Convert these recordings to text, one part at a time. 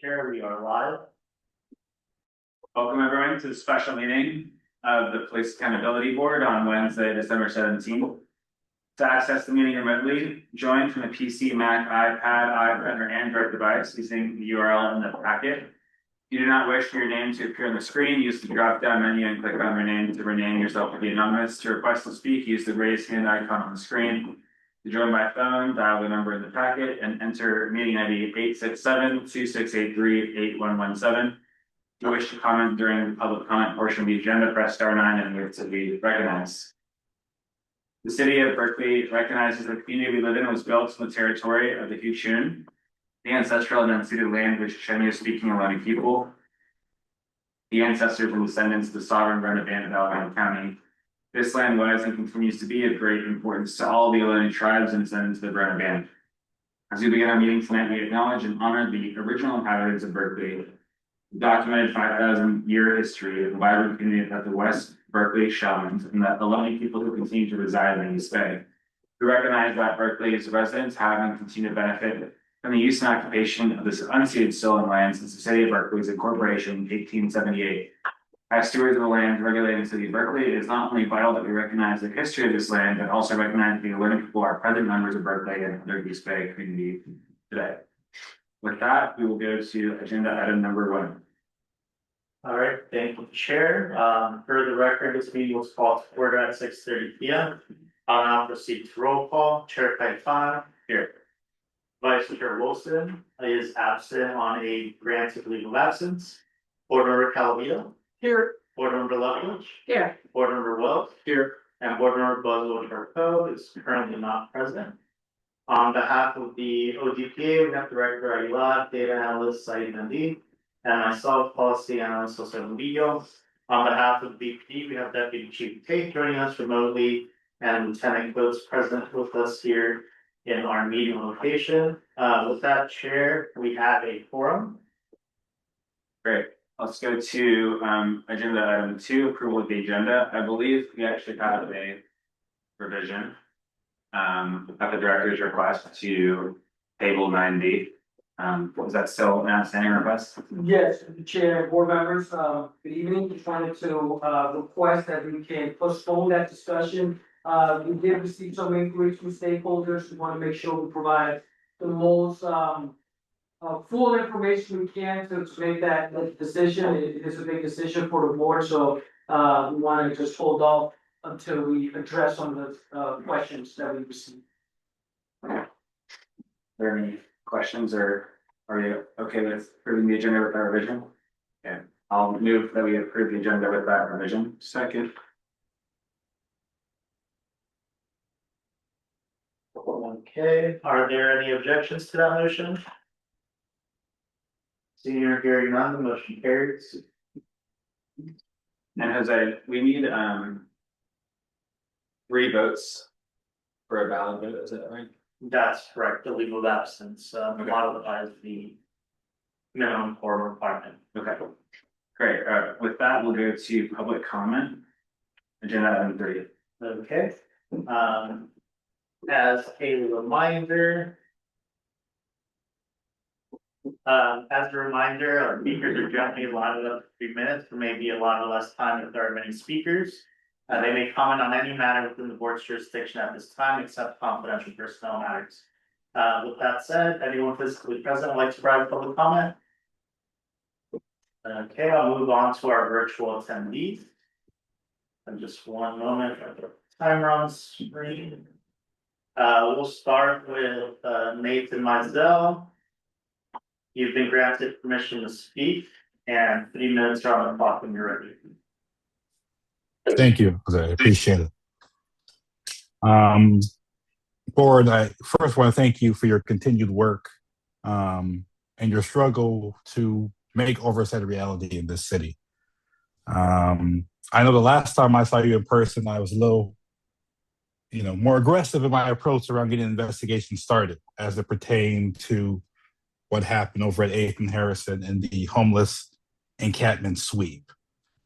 Here we are live. Welcome everyone to the special meeting of the Police Accountability Board on Wednesday, December 17th. To access the meeting remotely, join from the PC, Mac, iPad, iPhone, or Android device using the URL in the packet. If you do not wish for your name to appear on the screen, use the drop-down menu and click on rename to rename yourself to be anonymous. To request to speak, use the raise hand icon on the screen. To join by phone, dial the number in the packet and enter meeting ID 867-2683-8117. If you wish to comment during the public comment portion of the agenda, press star 9 and wait to be recognized. The city of Berkeley recognizes that the community we live in was built on the territory of the Huchun, the ancestral and unceded land which Chinese-speaking Ohlone people, the ancestors and descendants of the sovereign Brona Band of Alabama County. This land was and continues to be of great importance to all the Ohlone tribes and descendants of the Brona Band. As we begin our meeting tonight, we acknowledge and honor the original inhabitants of Berkeley, the documented 5,000-year history of the vibrant community of the West Berkeley Shamans and the Ohlone people who continue to reside in the East Bay. We recognize that Berkeley's residents have and continue to benefit from the use and occupation of this unceded stolen land since the city of Berkeley's incorporation in 1878. As stewards of the land regulating the city of Berkeley, it is not only vital that we recognize the history of this land, but also recognize that the Ohlone people are present members of Berkeley and other East Bay community today. With that, we will go to agenda item number 1. All right, thank you, Chair. For the record, this meeting was called to order at 6:30 p.m. I'll now proceed to roll call. Chair Caetano here. Vice Chair Wilson is absent on a granted leave of absence. Board Member Calvillo. Here. Board Member Lovich. Here. Board Member Wells. Here. And Board Member Buzzell is currently not present. On behalf of the ODPA, we have Director Aguilar, Data Analyst Saeed Nandi, and myself, Policy Analyst Jose Murillo. On behalf of the BPD, we have Deputy Chief Tate joining us remotely, and Lieutenant Coates present with us here in our meeting location. With that, Chair, we have a quorum. Great. Let's go to agenda item 2, approval of the agenda. I believe we actually have a revision at the director's request to table 9B. Was that still an outstanding request? Yes, the Chair, board members, good evening. Just wanted to request that we can postpone that discussion. We did receive some inquiries from stakeholders. We want to make sure we provide the most full information we can to make that decision. It is a big decision for the board, so we want to just hold off until we address some of the questions that we received. Are there any questions, or are you okay with approving the agenda with that revision? Okay, I'll move that we approve the agenda with that revision. Second. Okay, are there any objections to that motion? Seeing or hearing none, the motion carries. And Jose, we need 3 votes for a valid vote, is that right? That's correct. The leave of absence modifies the minimum quorum requirement. Okay, great. With that, we'll go to public comment. Agenda item 3. Okay. As a reminder, our speakers are generally allotted up to 3 minutes. There may be a lot less time if there are many speakers. They may comment on any matter within the board's jurisdiction at this time, except confidential personnel matters. With that said, anyone physically present would like to provide public comment? Okay, I'll move on to our virtual attendees. And just one moment, timer on screen. We'll start with Nathan Mizell. You've been granted permission to speak, and 3 minutes are on the clock when you're ready. Thank you, Jose. I appreciate it. Board, I first want to thank you for your continued work and your struggle to make oversight a reality in this city. I know the last time I saw you in person, I was a little, more aggressive in my approach around getting an investigation started as it pertained to what happened over at 8th and Harrison and the homeless encampment sweep.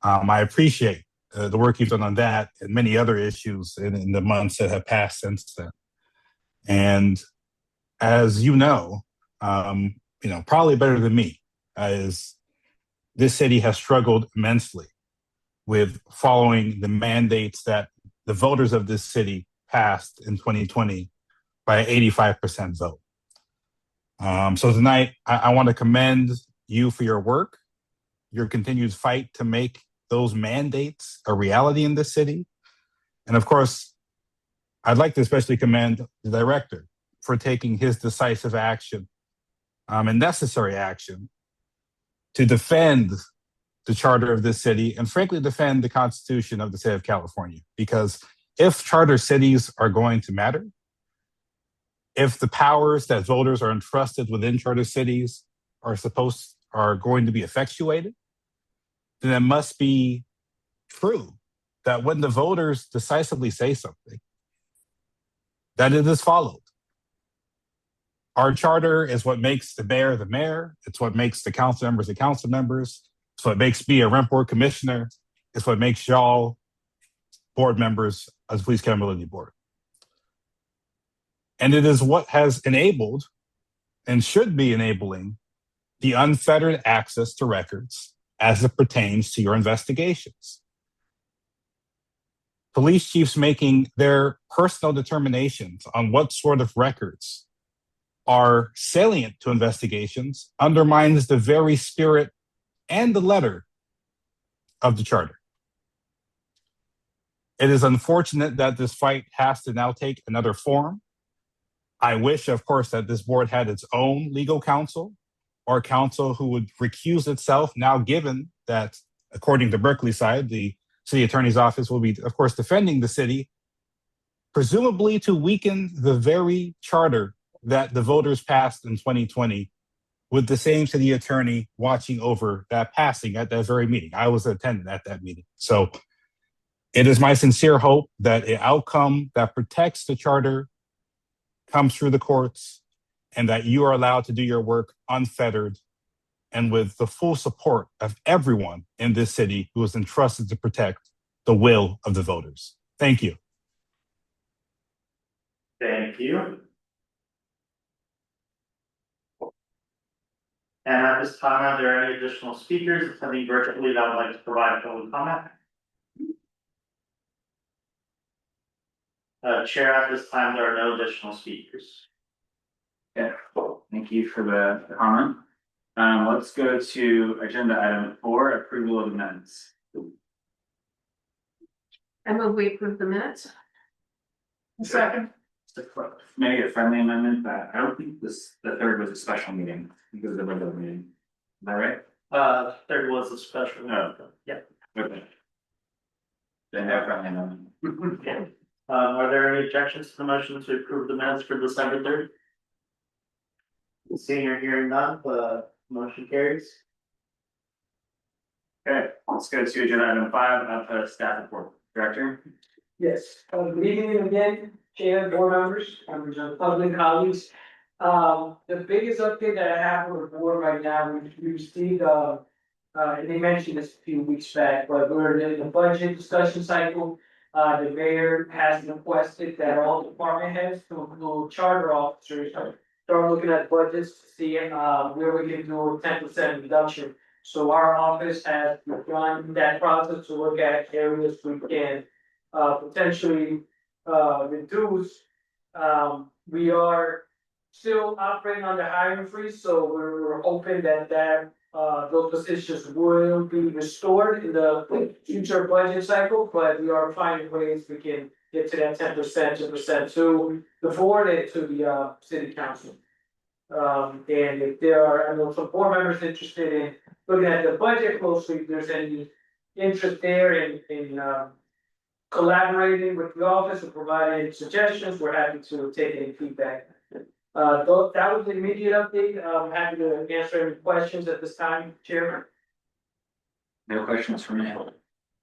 I appreciate the work you've done on that and many other issues in the months that have passed since then. And as probably better than me, as this city has struggled immensely with following the mandates that the voters of this city passed in 2020 by an 85% vote. So tonight, I want to commend you for your work, your continued fight to make those mandates a reality in this city. And of course, I'd like to especially commend the director for taking his decisive action and necessary action to defend the charter of this city and frankly defend the Constitution of the state of California. Because if charter cities are going to matter, if the powers that voters are entrusted within charter cities are going to be effectuated, then it must be true that when the voters decisively say something, that it is followed. Our charter is what makes the mayor the mayor. It's what makes the council members the council members. It's what makes me a rent board commissioner. It's what makes y'all board members of the Police Accountability Board. And it is what has enabled and should be enabling the unfettered access to records as it pertains to your investigations. Police chiefs making their personal determinations on what sort of records are salient to investigations undermines the very spirit and the letter of the charter. It is unfortunate that this fight has to now take another form. I wish, of course, that this board had its own legal counsel or counsel who would recuse itself, now given that, according to Berkeley side, the city attorney's office will be, of course, defending the city, presumably to weaken the very charter that the voters passed in 2020, with the same city attorney watching over that passing at that very meeting. I was attending at that meeting. So it is my sincere hope that an outcome that protects the charter comes through the courts and that you are allowed to do your work unfettered and with the full support of everyone in this city who is entrusted to protect the will of the voters. Thank you. Thank you. And at this time, are there any additional speakers attending virtually that would like to provide public comment? Chair, at this time, there are no additional speakers. Yeah, thank you for the comment. Let's go to agenda item 4, approval of the minutes. I move we approve the minutes. Second. Maybe a friendly amendment that I don't think the third was a special meeting because of the regular meeting. Is that right? Third was a special. Oh. Yeah. Okay. Then no friendly amendment. Yeah. Are there any objections to the motion to approve the minutes for December 3rd? Seeing or hearing none, the motion carries. Okay, let's go to agenda item 5 of staff report. Director? Yes, good evening again, Chair, board members of the public, colleagues. The biggest update that I have for the board right now, we received, and they mentioned this a few weeks back, but we're in the budget discussion cycle. The mayor has requested that all department heads to charter officers start looking at budgets to see where we can do a 10% reduction. So our office has begun that process to look at areas we can potentially reduce. We are still operating on the hiring freeze, so we're hoping that those positions will be restored in the future budget cycle, but we are finding ways we can get to that 10% to the board and to the city council. And if there are, I know some board members interested in looking at the budget closely, if there's any interest there in collaborating with the office and providing suggestions, we're happy to take any feedback. That was the immediate update. I'm happy to answer any questions at this time, Chairman. No questions from me.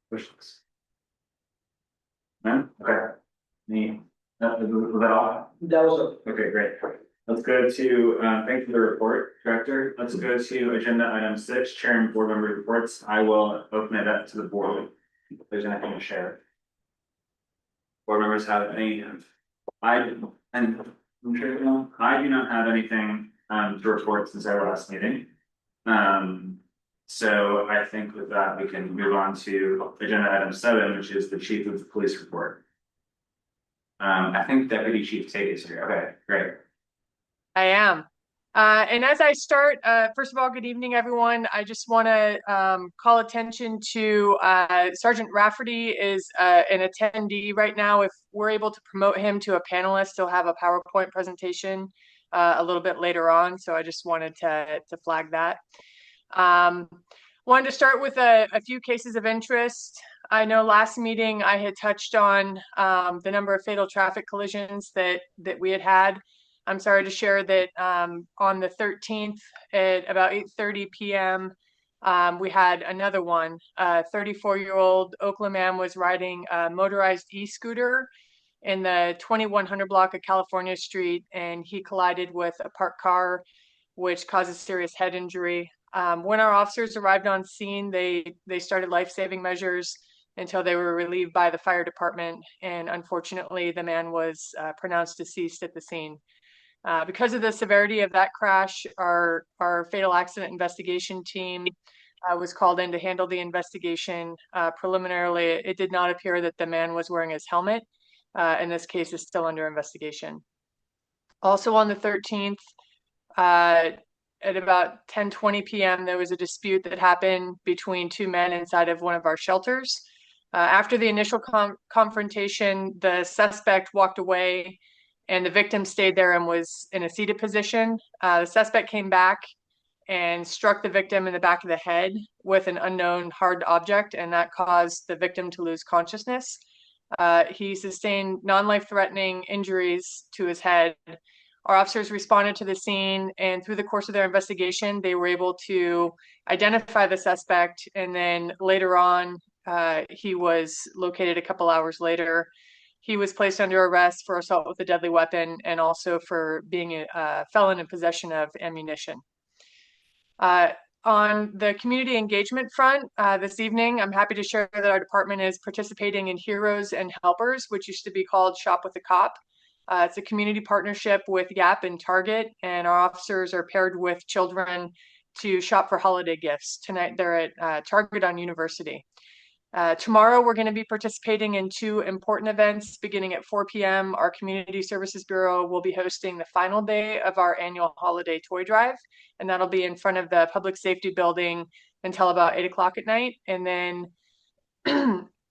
Questions? None? Okay. Me? Was that all? That was Okay, great. Let's go to, thank you for the report, Director. Let's go to agenda item 6, Chair and Board Member reports. I will open it up to the board if there's anything to share. Board members have any? I'm sure you know, I do not have anything to report since our last meeting. So I think with that, we can move on to agenda item 7, which is the chief of police report. I think Deputy Chief Tate is here. Okay, great. I am. And as I start, first of all, good evening, everyone. I just want to call attention to Sergeant Rafferty is an attendee right now. If we're able to promote him to a panelist, he'll have a PowerPoint presentation a little bit later on. So I just wanted to flag that. Wanted to start with a few cases of interest. I know last meeting I had touched on the number of fatal traffic collisions that we had. I'm sorry to share that on the 13th at about 8:30 p.m. We had another one. A 34-year-old Oakland man was riding a motorized e-scooter in the 2100 block of California Street, and he collided with a parked car, which causes serious head injury. When our officers arrived on scene, they started life-saving measures until they were relieved by the fire department, and unfortunately, the man was pronounced deceased at the scene. Because of the severity of that crash, our fatal accident investigation team was called in to handle the investigation. Preliminarily, it did not appear that the man was wearing his helmet, and this case is still under investigation. Also on the 13th, at about 10:20 p.m., there was a dispute that happened between two men inside of one of our shelters. After the initial confrontation, the suspect walked away and the victim stayed there and was in a seated position. The suspect came back and struck the victim in the back of the head with an unknown hard object, and that caused the victim to lose consciousness. He sustained non-life-threatening injuries to his head. Our officers responded to the scene, and through the course of their investigation, they were able to identify the suspect, and then later on, he was located a couple hours later. He was placed under arrest for assault with a deadly weapon and also for being a felon in possession of ammunition. On the community engagement front, this evening, I'm happy to share that our department is participating in Heroes and Helpers, which used to be called Shop with a Cop. It's a community partnership with Gap and Target, and our officers are paired with children to shop for holiday gifts. Tonight, they're at Target on University. Tomorrow, we're going to be participating in two important events. Beginning at 4 p.m., our Community Services Bureau will be hosting the final day of our annual holiday toy drive, and that'll be in front of the Public Safety Building until about 8 o'clock at night. And then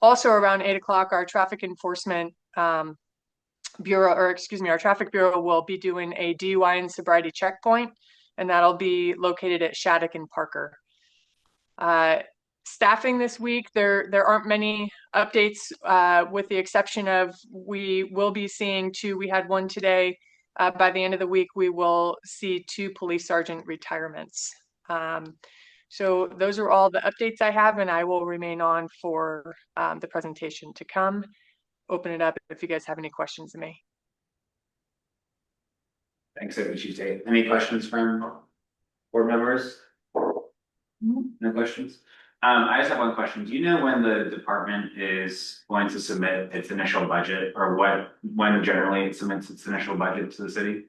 also around 8 o'clock, our Traffic Enforcement Bureau, or excuse me, our Traffic Bureau will be doing a DUI and sobriety checkpoint, and that'll be located at Shattuck and Parker. Staffing this week, there aren't many updates with the exception of we will be seeing two. We had one today. By the end of the week, we will see two police sergeant retirements. So those are all the updates I have, and I will remain on for the presentation to come. Open it up if you guys have any questions of me. Thanks, Chief Tate. Any questions from board members? No questions? I just have one question. Do you know when the department is going to submit its initial budget, or when generally it submits its initial budget to the city?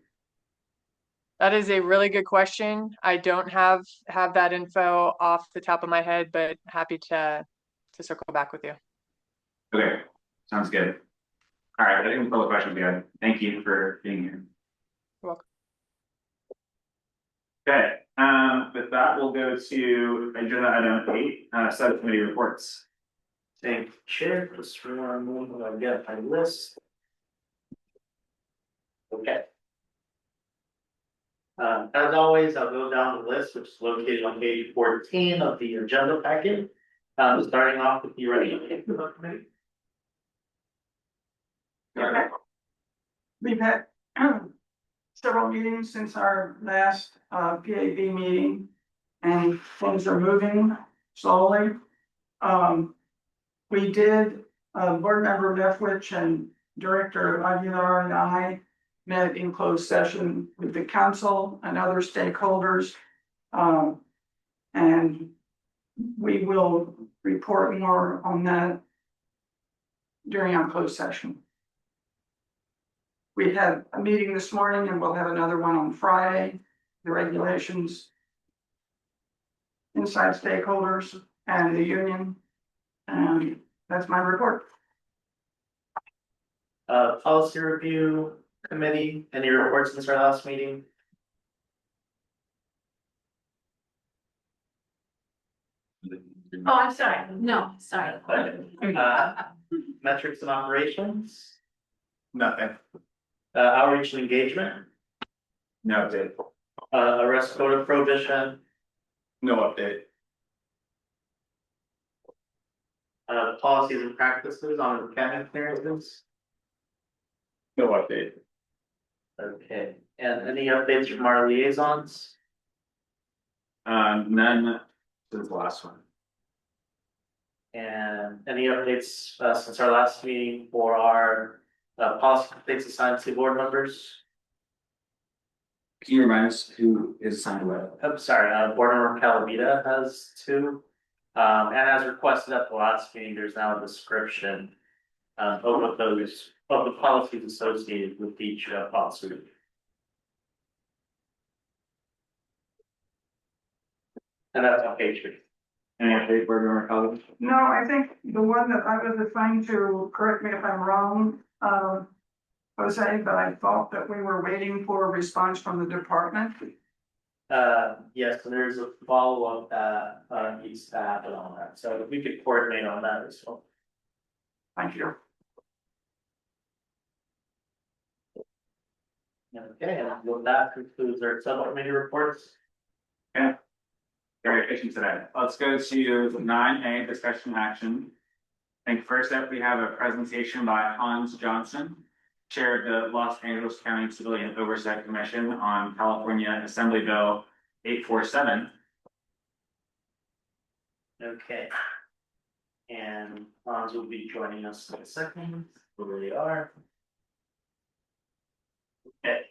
That is a really good question. I don't have that info off the top of my head, but happy to circle back with you. Okay, sounds good. All right, I think all the questions we had. Thank you for being here. You're welcome. Okay, with that, we'll go to agenda item 8, subcommittee reports. Thank you, Chair. Just remember when I get my list. Okay. As always, I'll go down the list, which is located on page 14 of the agenda packet. Starting off with the regulation subcommittee. Okay. We've had several meetings since our last PAB meeting, and things are moving slowly. We did, board member Lefwich and Director Aguilar and I met in closed session with the council and other stakeholders. And we will report more on that during our closed session. We had a meeting this morning and we'll have another one on Friday, the regulations. inside stakeholders and the union. And that's my report. Policy review committee, any reports since our last meeting? Oh, I'm sorry. No, sorry. Metrics and operations, Nothing. outreach and engagement, No update. arrest code of prohibition, No update. policies and practices on mechanic clearances. No update. Okay, and any updates from our liaisons? None since the last one. And any updates since our last meeting for our policy updates assigned to board members? Can you remind us who is assigned what? I'm sorry, board member Calavita has two. And as requested at the last meeting, there's now a description of what those, of the policies associated with each policy. And that's on page 3. Any update, board member Collins? No, I think the one that I was assigned to, correct me if I'm wrong, Jose, but I thought that we were waiting for a response from the department. Yes, so there's a follow-up that needs to happen on that, so we could coordinate on that as well. Thank you. Okay, and with that concludes our subcommittee reports. Very efficient today. Let's go to 9A, discussion action. I think first up, we have a presentation by Hans Johnson, Chair of the Los Angeles County Civilian Oversight Commission on California Assembly Bill 847. Okay. And Hans will be joining us in a second, where they are. Okay.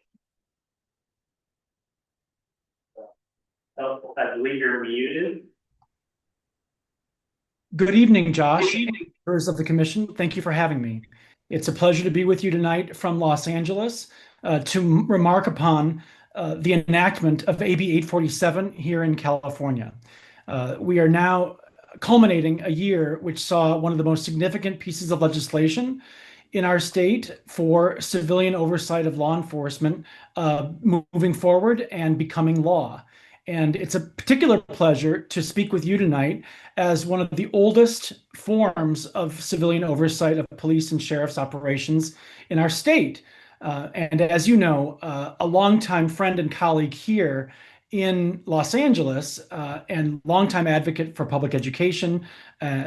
Oh, I believe you're muted. Good evening, Josh. Members of the commission, thank you for having me. It's a pleasure to be with you tonight from Los Angeles to remark upon the enactment of AB 847 here in California. We are now culminating a year which saw one of the most significant pieces of legislation in our state for civilian oversight of law enforcement moving forward and becoming law. And it's a particular pleasure to speak with you tonight as one of the oldest forms of civilian oversight of police and sheriff's operations in our state. And as you know, a longtime friend and colleague here in Los Angeles and longtime advocate for public education,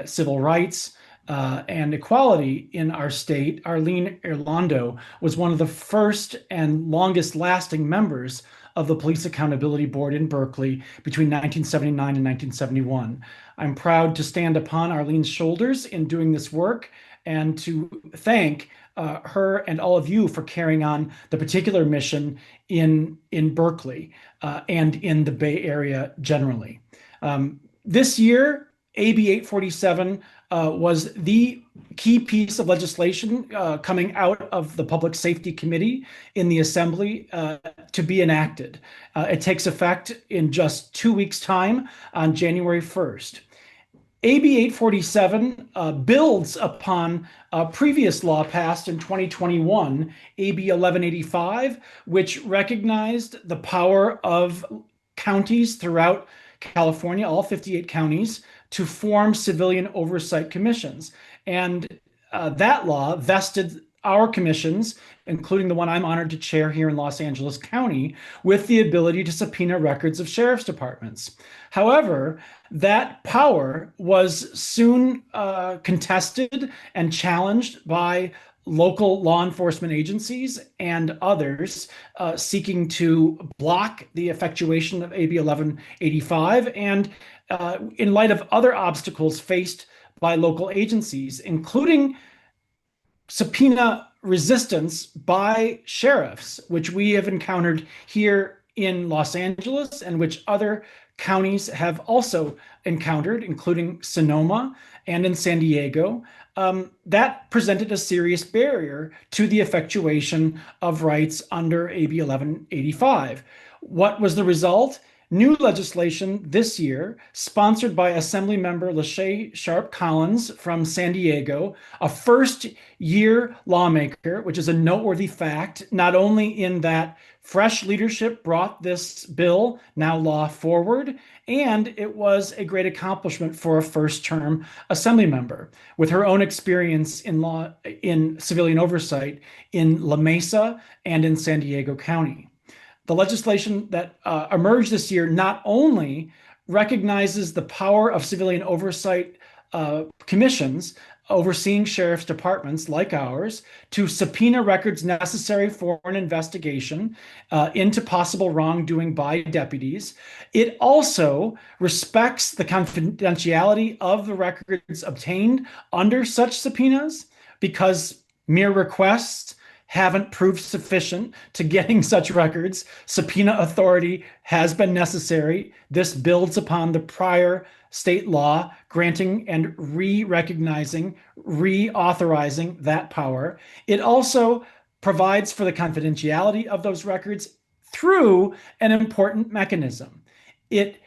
civil rights, and equality in our state, Arlene Irlando, was one of the first and longest lasting members of the Police Accountability Board in Berkeley between 1979 and 1971. I'm proud to stand upon Arlene's shoulders in doing this work and to thank her and all of you for carrying on the particular mission in Berkeley and in the Bay Area generally. This year, AB 847 was the key piece of legislation coming out of the Public Safety Committee in the Assembly to be enacted. It takes effect in just 2 weeks' time on January 1st. AB 847 builds upon a previous law passed in 2021, AB 1185, which recognized the power of counties throughout California, all 58 counties, to form civilian oversight commissions. And that law vested our commissions, including the one I'm honored to chair here in Los Angeles County, with the ability to subpoena records of sheriff's departments. However, that power was soon contested and challenged by local law enforcement agencies and others seeking to block the effectuation of AB 1185, and in light of other obstacles faced by local agencies, including subpoena resistance by sheriffs, which we have encountered here in Los Angeles and which other counties have also encountered, including Sonoma and in San Diego. That presented a serious barrier to the effectuation of rights under AB 1185. What was the result? New legislation this year, sponsored by Assemblymember Lachey Sharp Collins from San Diego, a first-year lawmaker, which is a noteworthy fact, not only in that fresh leadership brought this bill, now law, forward, and it was a great accomplishment for a first-term assembly member with her own experience in law, in civilian oversight in La Mesa and in San Diego County. The legislation that emerged this year not only recognizes the power of civilian oversight commissions overseeing sheriff's departments like ours to subpoena records necessary for an investigation into possible wrongdoing by deputies. It also respects the confidentiality of the records obtained under such subpoenas, because mere requests haven't proved sufficient to getting such records. Subpoena authority has been necessary. This builds upon the prior state law granting and re-recognizing, reauthorizing that power. It also provides for the confidentiality of those records through an important mechanism. It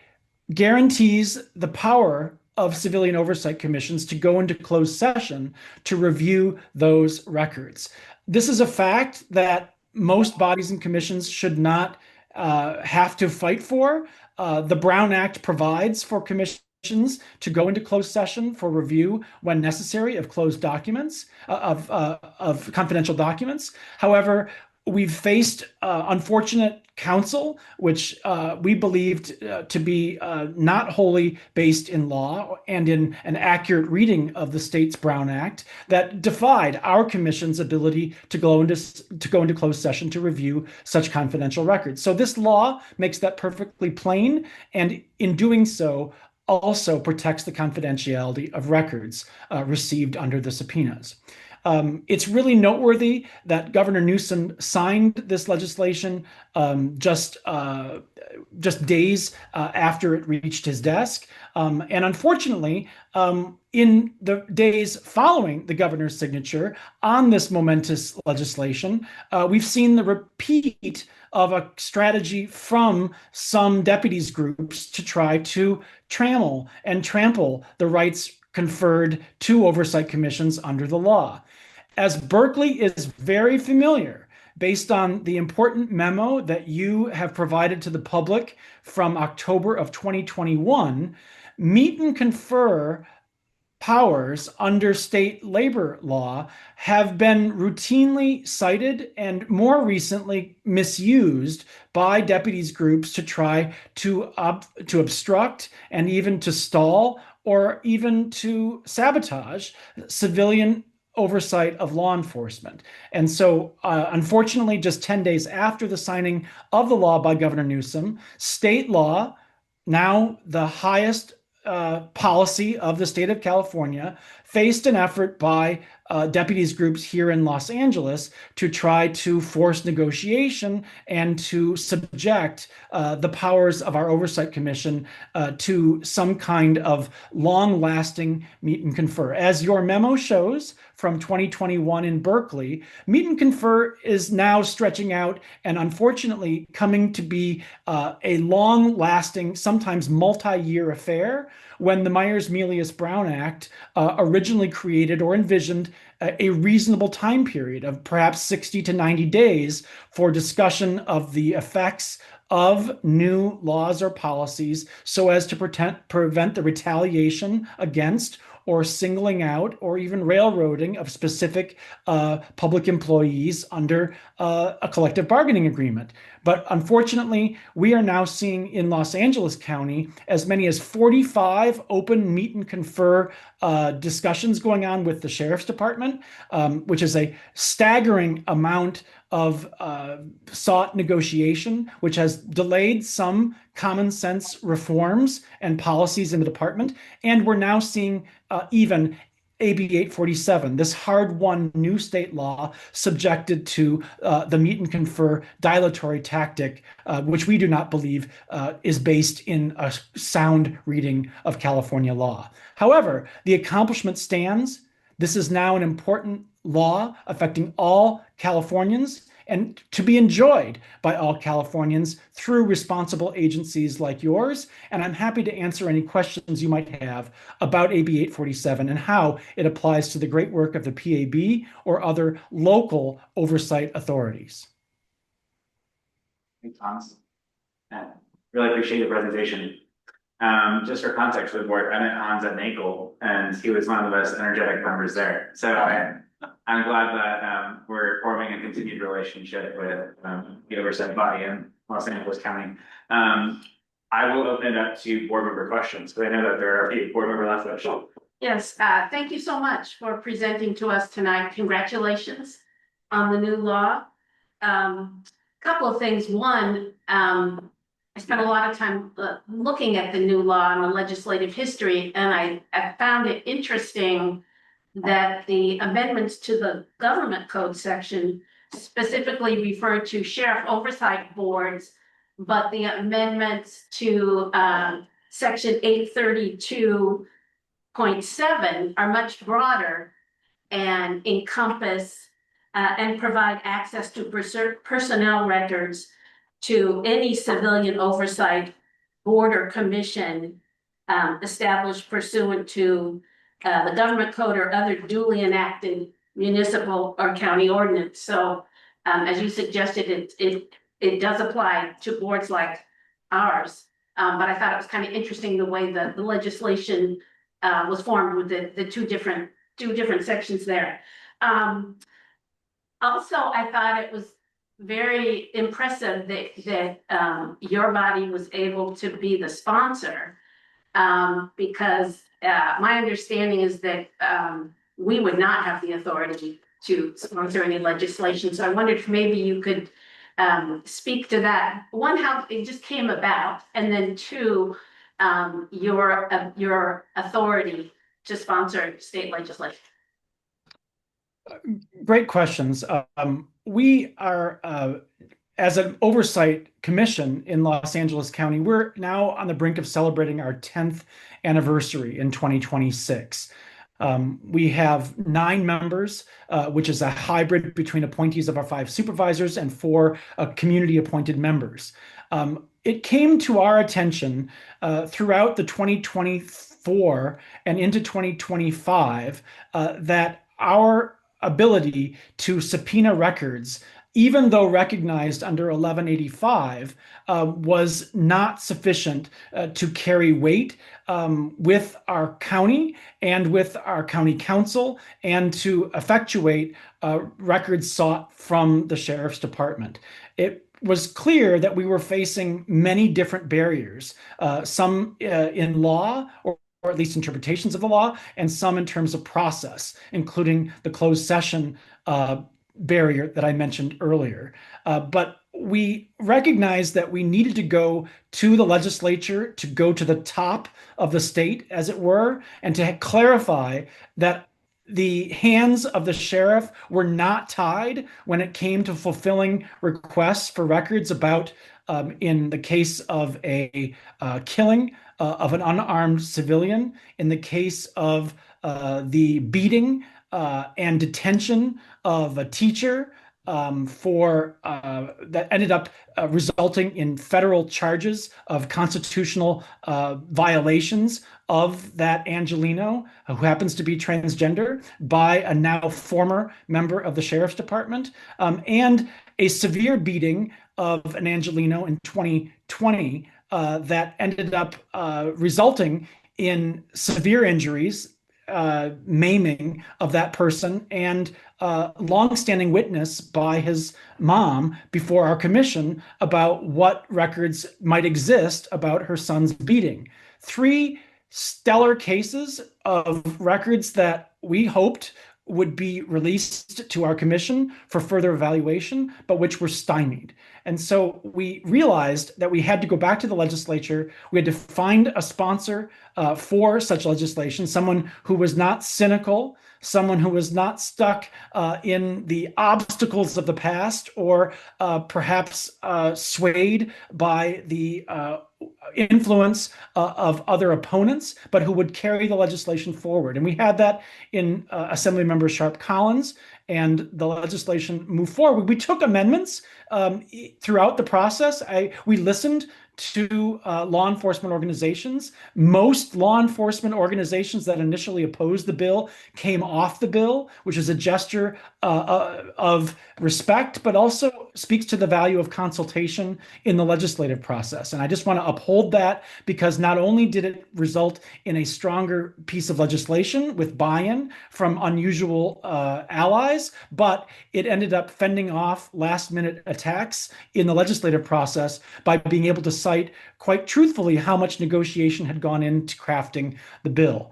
guarantees the power of civilian oversight commissions to go into closed session to review those records. This is a fact that most bodies and commissions should not have to fight for. The Brown Act provides for commissions to go into closed session for review when necessary of closed documents, of confidential documents. However, we've faced unfortunate counsel, which we believed to be not wholly based in law and in an accurate reading of the state's Brown Act, that defied our commission's ability to go into closed session to review such confidential records. So this law makes that perfectly plain, and in doing so, also protects the confidentiality of records received under the subpoenas. It's really noteworthy that Governor Newsom signed this legislation just days after it reached his desk. And unfortunately, in the days following the governor's signature on this momentous legislation, we've seen the repeat of a strategy from some deputies groups to try to trammel and trample the rights conferred to oversight commissions under the law. As Berkeley is very familiar, based on the important memo that you have provided to the public from October of 2021, meet and confer powers under state labor law have been routinely cited and more recently misused by deputies groups to try to obstruct and even to stall or even to sabotage civilian oversight of law enforcement. And so, unfortunately, just 10 days after the signing of the law by Governor Newsom, state law, now the highest policy of the state of California, faced an effort by deputies groups here in Los Angeles to try to force negotiation and to subject the powers of our Oversight Commission to some kind of long-lasting meet and confer. As your memo shows from 2021 in Berkeley, meet and confer is now stretching out and unfortunately coming to be a long-lasting, sometimes multi-year affair, when the Myers-Melius-Brown Act originally created or envisioned a reasonable time period of perhaps 60 to 90 days for discussion of the effects of new laws or policies so as to prevent the retaliation against or singling out or even railroading of specific public employees under a collective bargaining agreement. But unfortunately, we are now seeing in Los Angeles County as many as 45 open meet and confer discussions going on with the Sheriff's Department, which is a staggering amount of sought negotiation, which has delayed some common sense reforms and policies in the department. And we're now seeing even AB 847, this hard-won new state law subjected to the meet and confer dilatory tactic, which we do not believe is based in a sound reading of California law. However, the accomplishment stands. This is now an important law affecting all Californians. and to be enjoyed by all Californians through responsible agencies like yours. And I'm happy to answer any questions you might have about AB 847 and how it applies to the great work of the PAB or other local oversight authorities. Thanks, Hans. Really appreciate the presentation. Just for context for the board, I met Hans at NACL, and he was one of the most energetic members there. So I'm glad that we're forming a continued relationship with the oversight body in Los Angeles County. I will open it up to board member questions, because I know that there are a few board member left. Yes, thank you so much for presenting to us tonight. Congratulations on the new law. Couple of things. One, I spent a lot of time looking at the new law and the legislative history, and I found it interesting that the amendments to the government code section specifically refer to sheriff oversight boards, but the amendments to section 832.7 are much broader and encompass and provide access to personnel records to any civilian oversight board or commission established pursuant to the government code or other duly enacted municipal or county ordinance. So as you suggested, it does apply to boards like ours. But I thought it was kind of interesting the way that the legislation was formed with the two different sections there. Also, I thought it was very impressive that your body was able to be the sponsor, because my understanding is that we would not have the authority to sponsor any legislation. So I wondered if maybe you could speak to that. One, how it just came about, and then two, your authority to sponsor state legislation. Great questions. We are, as an oversight commission in Los Angeles County, we're now on the brink of celebrating our 10th anniversary in 2026. We have 9 members, which is a hybrid between appointees of our 5 supervisors and 4 community appointed members. It came to our attention throughout the 2024 and into 2025 that our ability to subpoena records, even though recognized under 1185, was not sufficient to carry weight with our county and with our county council, and to effectuate records sought from the sheriff's department. It was clear that we were facing many different barriers, some in law or at least interpretations of the law, and some in terms of process, including the closed session barrier that I mentioned earlier. But we recognized that we needed to go to the legislature, to go to the top of the state, as it were, and to clarify that the hands of the sheriff were not tied when it came to fulfilling requests for records about, in the case of a killing of an unarmed civilian, in the case of the beating and detention of a teacher for that ended up resulting in federal charges of constitutional violations of that Angelino, who happens to be transgender, by a now former member of the sheriff's department, and a severe beating of an Angelino in 2020 that ended up resulting in severe injuries, maiming of that person, and longstanding witness by his mom before our commission about what records might exist about her son's beating. 3 stellar cases of records that we hoped would be released to our commission for further evaluation, but which were stymied. And so we realized that we had to go back to the legislature. We had to find a sponsor for such legislation, someone who was not cynical, someone who was not stuck in the obstacles of the past, or perhaps swayed by the influence of other opponents, but who would carry the legislation forward. And we had that in Assemblymember Sharp Collins and the legislation moved forward. We took amendments throughout the process. We listened to law enforcement organizations. Most law enforcement organizations that initially opposed the bill came off the bill, which is a gesture of respect, but also speaks to the value of consultation in the legislative process. And I just want to uphold that, because not only did it result in a stronger piece of legislation with buy-in from unusual allies, but it ended up fending off last-minute attacks in the legislative process by being able to cite quite truthfully how much negotiation had gone into crafting the bill.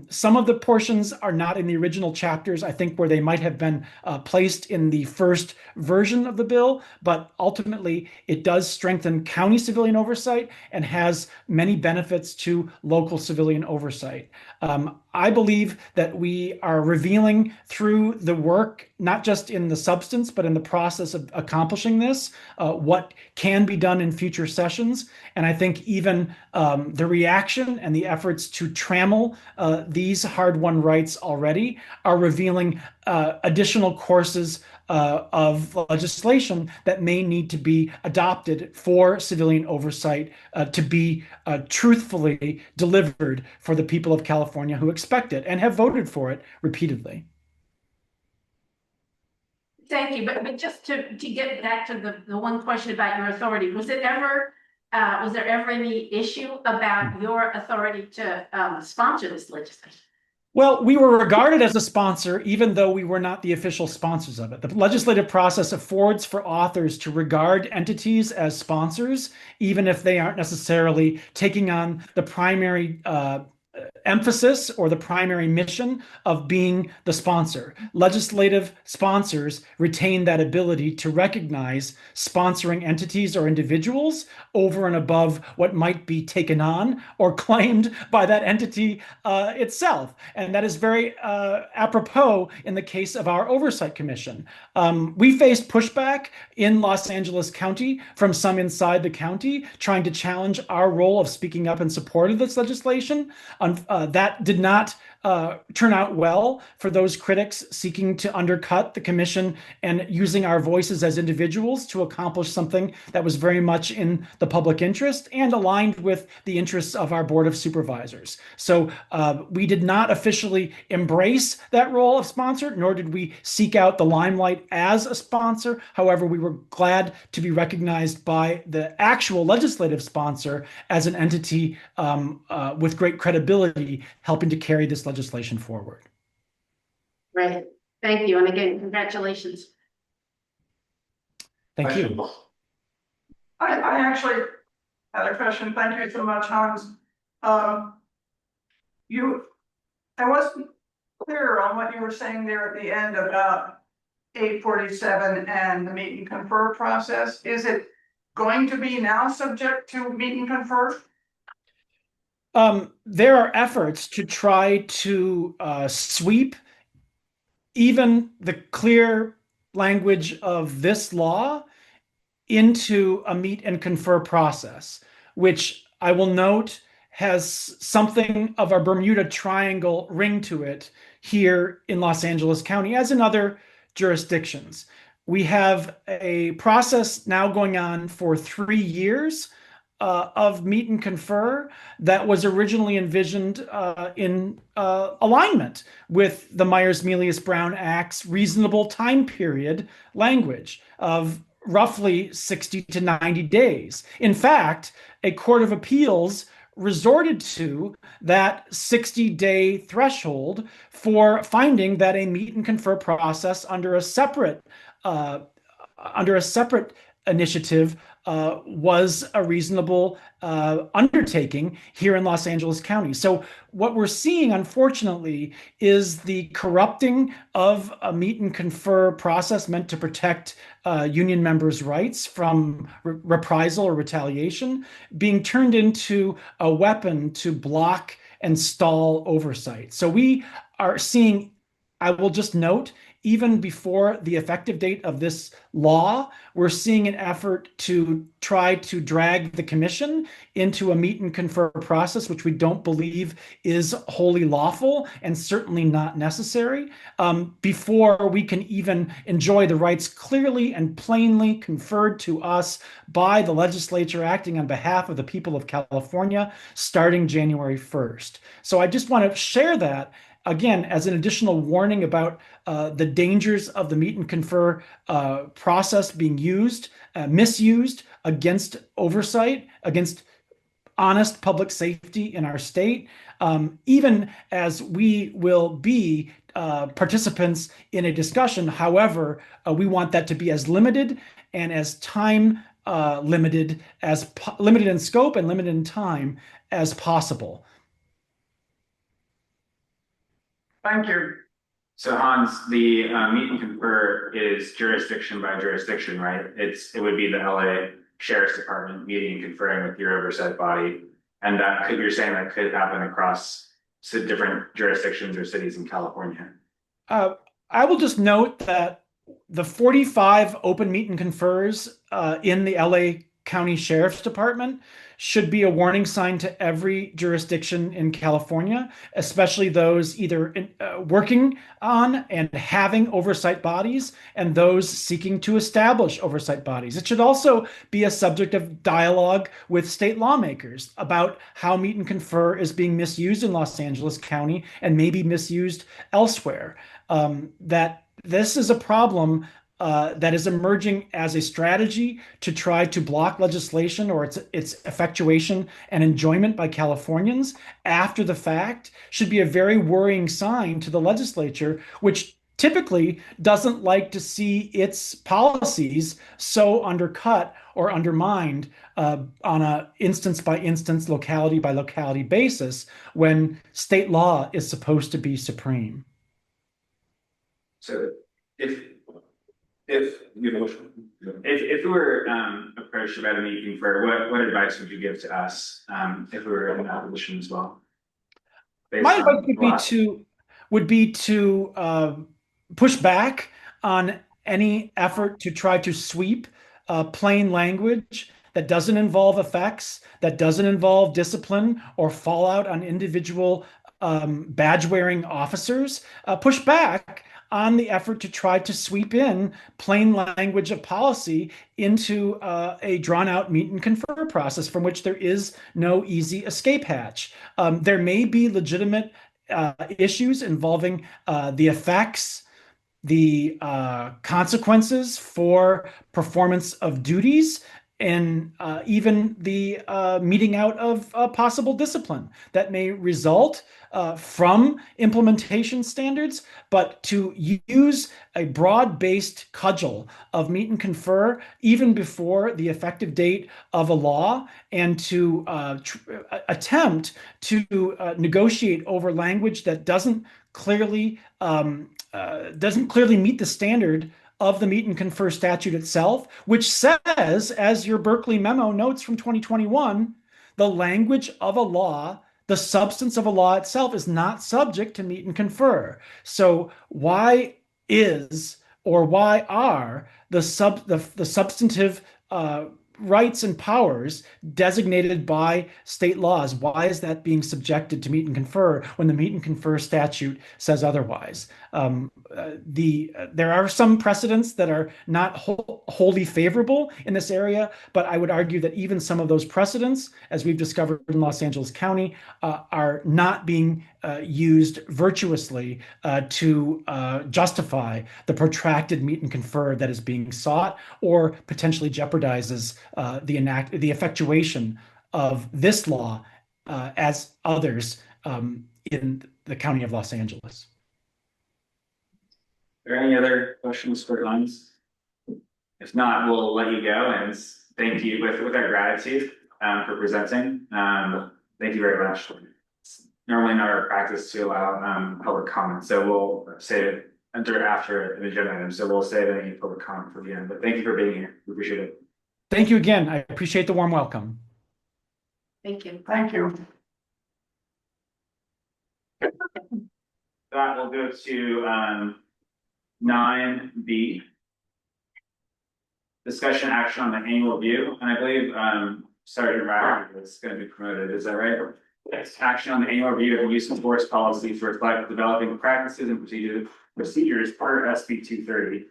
Some of the portions are not in the original chapters, I think, where they might have been placed in the first version of the bill, but ultimately it does strengthen county civilian oversight and has many benefits to local civilian oversight. I believe that we are revealing through the work, not just in the substance, but in the process of accomplishing this, what can be done in future sessions. And I think even the reaction and the efforts to trammel these hard-won rights already are revealing additional courses of legislation that may need to be adopted for civilian oversight to be truthfully delivered for the people of California who expect it and have voted for it repeatedly. Thank you, but just to get back to the one question about your authority, was there ever any issue about your authority to sponsor this legislation? Well, we were regarded as a sponsor, even though we were not the official sponsors of it. The legislative process affords for authors to regard entities as sponsors, even if they aren't necessarily taking on the primary emphasis or the primary mission of being the sponsor. Legislative sponsors retain that ability to recognize sponsoring entities or individuals over and above what might be taken on or claimed by that entity itself. And that is very apropos in the case of our Oversight Commission. We faced pushback in Los Angeles County from some inside the county trying to challenge our role of speaking up in support of this legislation. That did not turn out well for those critics seeking to undercut the commission and using our voices as individuals to accomplish something that was very much in the public interest and aligned with the interests of our Board of Supervisors. So we did not officially embrace that role of sponsor, nor did we seek out the limelight as a sponsor. However, we were glad to be recognized by the actual legislative sponsor as an entity with great credibility helping to carry this legislation forward. Right. Thank you. And again, congratulations. Thank you. I actually had a question. Thank you so much, Hans. I wasn't clear on what you were saying there at the end about 847 and the meet and confer process. Is it going to be now subject to meet and confer? There are efforts to try to sweep even the clear language of this law into a meet and confer process, which I will note has something of a Bermuda Triangle ring to it here in Los Angeles County, as in other jurisdictions. We have a process now going on for 3 years of meet and confer that was originally envisioned in alignment with the Myers-Melius-Brown Act's reasonable time period language of roughly 60 to 90 days. In fact, a court of appeals resorted to that 60-day threshold for finding that a meet and confer process under a separate initiative was a reasonable undertaking here in Los Angeles County. So what we're seeing, unfortunately, is the corrupting of a meet and confer process meant to protect union members' rights from reprisal or retaliation being turned into a weapon to block and stall oversight. So we are seeing I will just note, even before the effective date of this law, we're seeing an effort to try to drag the commission into a meet and confer process, which we don't believe is wholly lawful and certainly not necessary, before we can even enjoy the rights clearly and plainly conferred to us by the legislature acting on behalf of the people of California starting January 1st. So I just want to share that again, as an additional warning about the dangers of the meet and confer process being misused against oversight, against honest public safety in our state, even as we will be participants in a discussion. However, we want that to be as limited and as time limited in scope and limited in time as possible. Thank you. So Hans, the meet and confer is jurisdiction by jurisdiction, right? It would be the LA Sheriff's Department meeting and conferring with your oversight body. And you're saying that could happen across different jurisdictions or cities in California. I will just note that the 45 open meet and confers in the LA County Sheriff's Department should be a warning sign to every jurisdiction in California, especially those either working on and having oversight bodies and those seeking to establish oversight bodies. It should also be a subject of dialogue with state lawmakers about how meet and confer is being misused in Los Angeles County and maybe misused elsewhere. That this is a problem that is emerging as a strategy to try to block legislation or its effectuation and enjoyment by Californians after the fact should be a very worrying sign to the legislature, which typically doesn't like to see its policies so undercut or undermined on an instance by instance, locality by locality basis when state law is supposed to be supreme. So if we were approached about a meet and confer, what advice would you give to us if we were in that position as well? My advice would be to push back on any effort to try to sweep plain language that doesn't involve effects, that doesn't involve discipline or fallout on individual badge-wearing officers. Push back on the effort to try to sweep in plain language of policy into a drawn-out meet and confer process from which there is no easy escape hatch. There may be legitimate issues involving the effects, the consequences for performance of duties, and even the meting out of possible discipline that may result from implementation standards. But to use a broad-based cudgel of meet and confer even before the effective date of a law and to attempt to negotiate over language that doesn't clearly meet the standard of the meet and confer statute itself, which says, as your Berkeley memo notes from 2021, the language of a law, the substance of a law itself is not subject to meet and confer. So why are the substantive rights and powers designated by state laws? Why is that being subjected to meet and confer when the meet and confer statute says otherwise? There are some precedents that are not wholly favorable in this area, but I would argue that even some of those precedents, as we've discovered in Los Angeles County, are not being used virtuously to justify the protracted meet and confer that is being sought or potentially jeopardizes the effectuation of this law as others in the County of Los Angeles. Are there any other questions for Hans? If not, we'll let you go and thank you with our gratitude for presenting. Thank you very much. It's normally not our practice to allow public comment, so we'll save it after an agenda item. So we'll save any public comment for the end. But thank you for being here. We appreciate it. Thank you again. I appreciate the warm welcome. Thank you. Thank you. that, we'll go to 9B. Discussion action on the annual review, and I believe Sergeant Rafferty is going to be promoted. Is that right? Yes. Action on the annual review of the use of force policy to reflect developing practices and procedures per SB 230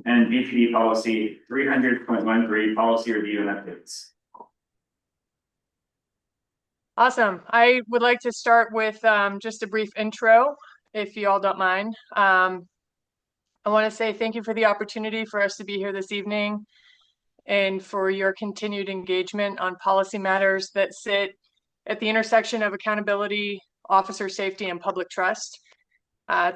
and BPD policy 300.13 policy review and updates. Awesome. I would like to start with just a brief intro, if you all don't mind. I want to say thank you for the opportunity for us to be here this evening and for your continued engagement on policy matters that sit at the intersection of accountability, officer safety, and public trust.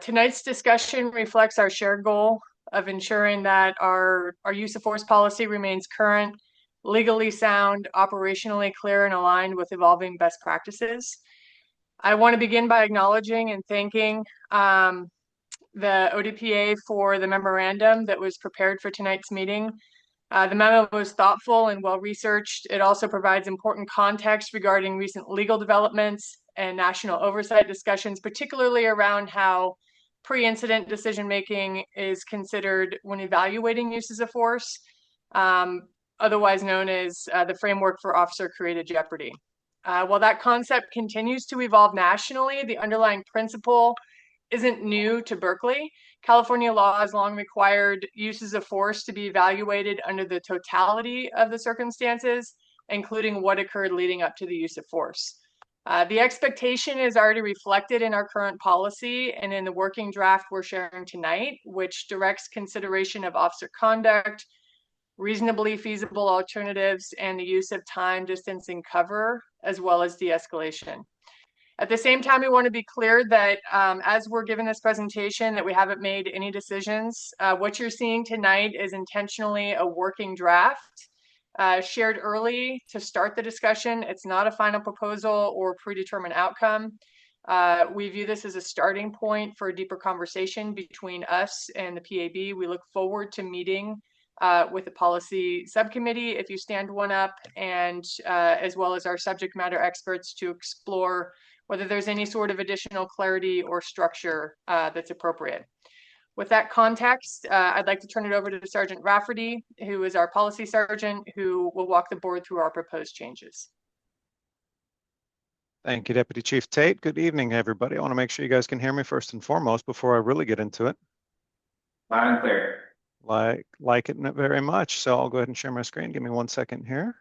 Tonight's discussion reflects our shared goal of ensuring that our use of force policy remains current, legally sound, operationally clear, and aligned with evolving best practices. I want to begin by acknowledging and thanking the ODPA for the memorandum that was prepared for tonight's meeting. The memo was thoughtful and well-researched. It also provides important context regarding recent legal developments and national oversight discussions, particularly around how pre-incident decision-making is considered when evaluating uses of force, otherwise known as the framework for officer-created jeopardy. While that concept continues to evolve nationally, the underlying principle isn't new to Berkeley. California law has long required uses of force to be evaluated under the totality of the circumstances, including what occurred leading up to the use of force. The expectation is already reflected in our current policy and in the working draft we're sharing tonight, which directs consideration of officer conduct, reasonably feasible alternatives, and the use of time, distance, and cover, as well as de-escalation. At the same time, we want to be clear that as we're given this presentation, that we haven't made any decisions. What you're seeing tonight is intentionally a working draft shared early to start the discussion. It's not a final proposal or predetermined outcome. We view this as a starting point for a deeper conversation between us and the PAB. We look forward to meeting with the policy subcommittee, if you stand one up, and as well as our subject matter experts to explore whether there's any sort of additional clarity or structure that's appropriate. With that context, I'd like to turn it over to Sergeant Rafferty, who is our policy sergeant, who will walk the board through our proposed changes. Thank you, Deputy Chief Tate. Good evening, everybody. I want to make sure you guys can hear me first and foremost before I really get into it. Loud and clear. Like it very much. So I'll go ahead and share my screen. Give me 1 second here.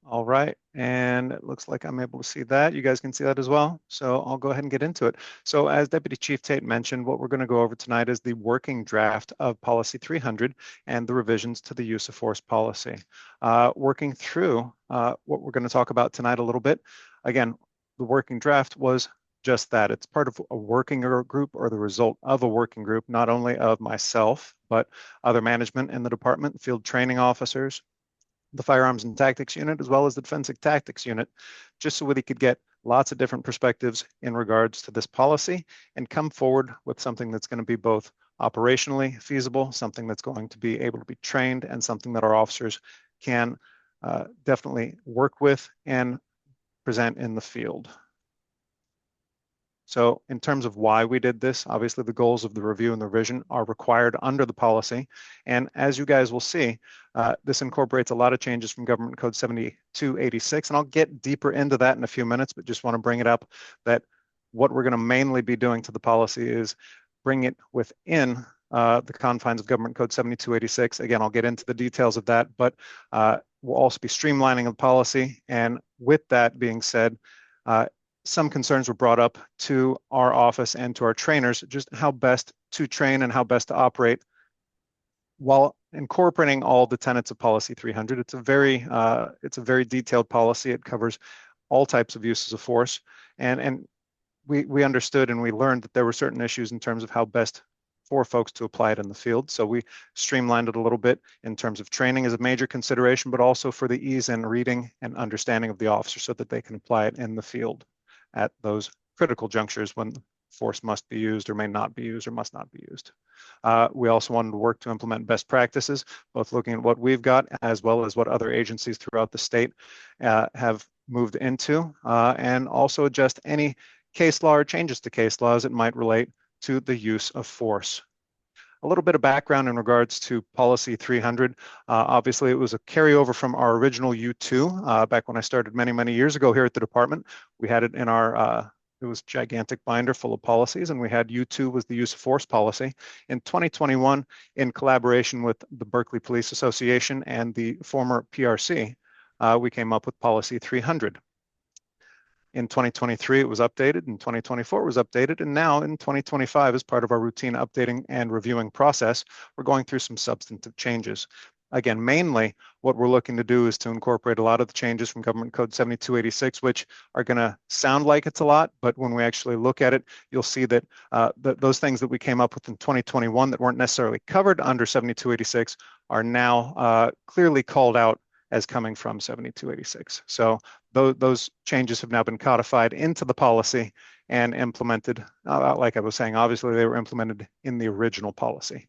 All right, and it looks like I'm able to see that. You guys can see that as well. So I'll go ahead and get into it. So as Deputy Chief Tate mentioned, what we're going to go over tonight is the working draft of Policy 300 and the revisions to the use of force policy. Working through what we're going to talk about tonight a little bit. Again, the working draft was just that. It's part of a working group, or the result of a working group, not only of myself, but other management in the department, field training officers, the Firearms and Tactics Unit, as well as the Defensive Tactics Unit, just so we could get lots of different perspectives in regards to this policy and come forward with something that's going to be both operationally feasible, something that's going to be able to be trained, and something that our officers can definitely work with and present in the field. So in terms of why we did this, obviously the goals of the review and the revision are required under the policy. And as you guys will see, this incorporates a lot of changes from Government Code 7286. And I'll get deeper into that in a few minutes, but just want to bring it up that what we're going to mainly be doing to the policy is bring it within the confines of Government Code 7286. Again, I'll get into the details of that, but we'll also be streamlining the policy. And with that being said, some concerns were brought up to our office and to our trainers, just how best to train and how best to operate while incorporating all the tenets of Policy 300. It's a very detailed policy. It covers all types of uses of force. And we understood and we learned that there were certain issues in terms of how best for folks to apply it in the field. So we streamlined it a little bit in terms of training as a major consideration, but also for the ease in reading and understanding of the officer so that they can apply it in the field at those critical junctures when force must be used or may not be used or must not be used. We also wanted to work to implement best practices, both looking at what we've got as well as what other agencies throughout the state have moved into, and also adjust any case law or changes to case laws that might relate to the use of force. A little bit of background in regards to Policy 300. Obviously, it was a carryover from our original U2 back when I started many, many years ago here at the department. We had it in our, it was a gigantic binder full of policies, and we had U2 was the use of force policy. In 2021, in collaboration with the Berkeley Police Association and the former PRC, we came up with Policy 300. In 2023, it was updated. In 2024, it was updated. And now in 2025, as part of our routine updating and reviewing process, we're going through some substantive changes. Again, mainly what we're looking to do is to incorporate a lot of the changes from Government Code 7286, which are going to sound like it's a lot, but when we actually look at it, you'll see that those things that we came up with in 2021 that weren't necessarily covered under 7286 are now clearly called out as coming from 7286. So those changes have now been codified into the policy and implemented. Like I was saying, obviously they were implemented in the original policy.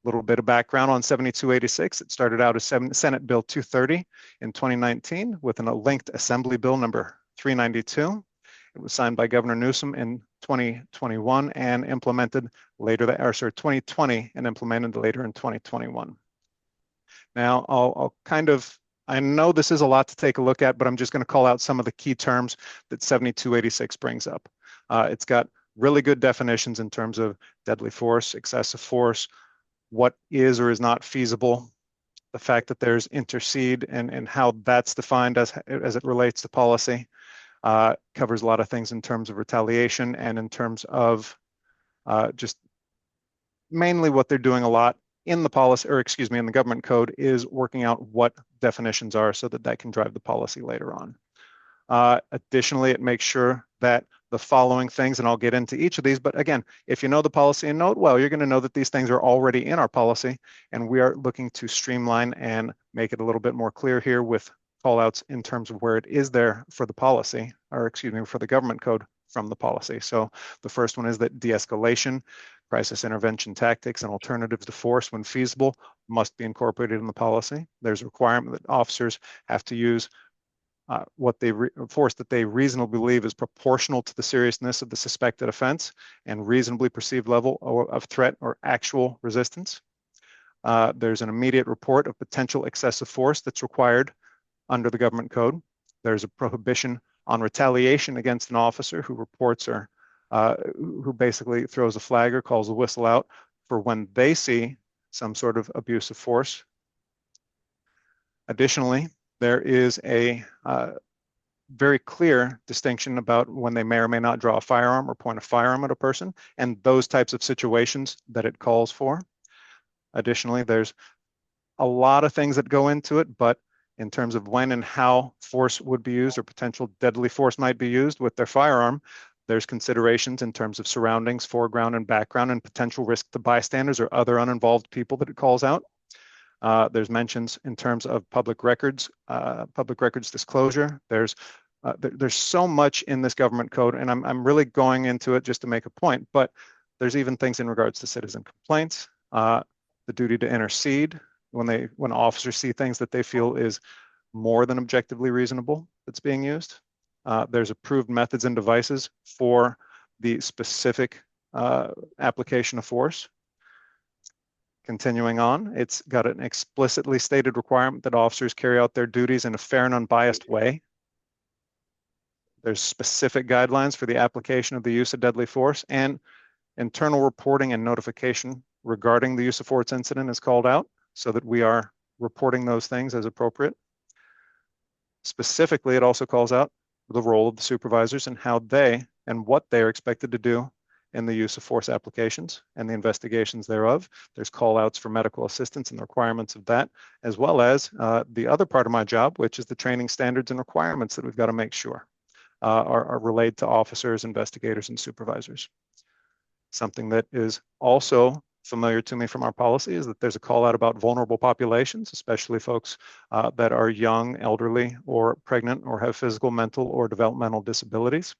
A little bit of background on 7286. It started out as Senate Bill 230 in 2019 with a linked Assembly Bill number 392. It was signed by Governor Newsom in 2021 and implemented later, 2020 and implemented later in 2021. Now, I'll kind of, I know this is a lot to take a look at, but I'm just going to call out some of the key terms that 7286 brings up. It's got really good definitions in terms of deadly force, excessive force, what is or is not feasible, the fact that there's intercede and how that's defined as it relates to policy, covers a lot of things in terms of retaliation and in terms of just mainly what they're doing a lot in the policy, or excuse me, in the government code is working out what definitions are so that that can drive the policy later on. Additionally, it makes sure that the following things, and I'll get into each of these, but again, if you know the policy and know it well, you're going to know that these things are already in our policy, and we are looking to streamline and make it a little bit more clear here with callouts in terms of where it is there for the policy, or excuse me, for the government code from the policy. So the first one is that de-escalation, crisis intervention tactics, and alternatives to force when feasible must be incorporated in the policy. There's a requirement that officers have to use force that they reasonably believe is proportional to the seriousness of the suspected offense and reasonably perceived level of threat or actual resistance. There's an immediate report of potential excessive force that's required under the government code. There's a prohibition on retaliation against an officer who reports or who basically throws a flag or calls a whistle out for when they see some sort of abuse of force. Additionally, there is a very clear distinction about when they may or may not draw a firearm or point a firearm at a person and those types of situations that it calls for. Additionally, there's a lot of things that go into it, but in terms of when and how force would be used or potential deadly force might be used with their firearm, there's considerations in terms of surroundings, foreground and background, and potential risk to bystanders or other uninvolved people that it calls out. There's mentions in terms of public records disclosure. There's so much in this government code, and I'm really going into it just to make a point, but there's even things in regards to citizen complaints, the duty to intercede when officers see things that they feel is more than objectively reasonable that's being used. There's approved methods and devices for the specific application of force. Continuing on, it's got an explicitly stated requirement that officers carry out their duties in a fair and unbiased way. There's specific guidelines for the application of the use of deadly force, and internal reporting and notification regarding the use of force incident is called out so that we are reporting those things as appropriate. Specifically, it also calls out the role of the supervisors and how they and what they are expected to do in the use of force applications and the investigations thereof. There's call outs for medical assistance and the requirements of that, as well as the other part of my job, which is the training standards and requirements that we've got to make sure are relayed to officers, investigators, and supervisors. Something that is also familiar to me from our policy is that there's a call out about vulnerable populations, especially folks that are young, elderly, or pregnant, or have physical, mental, or developmental disabilities.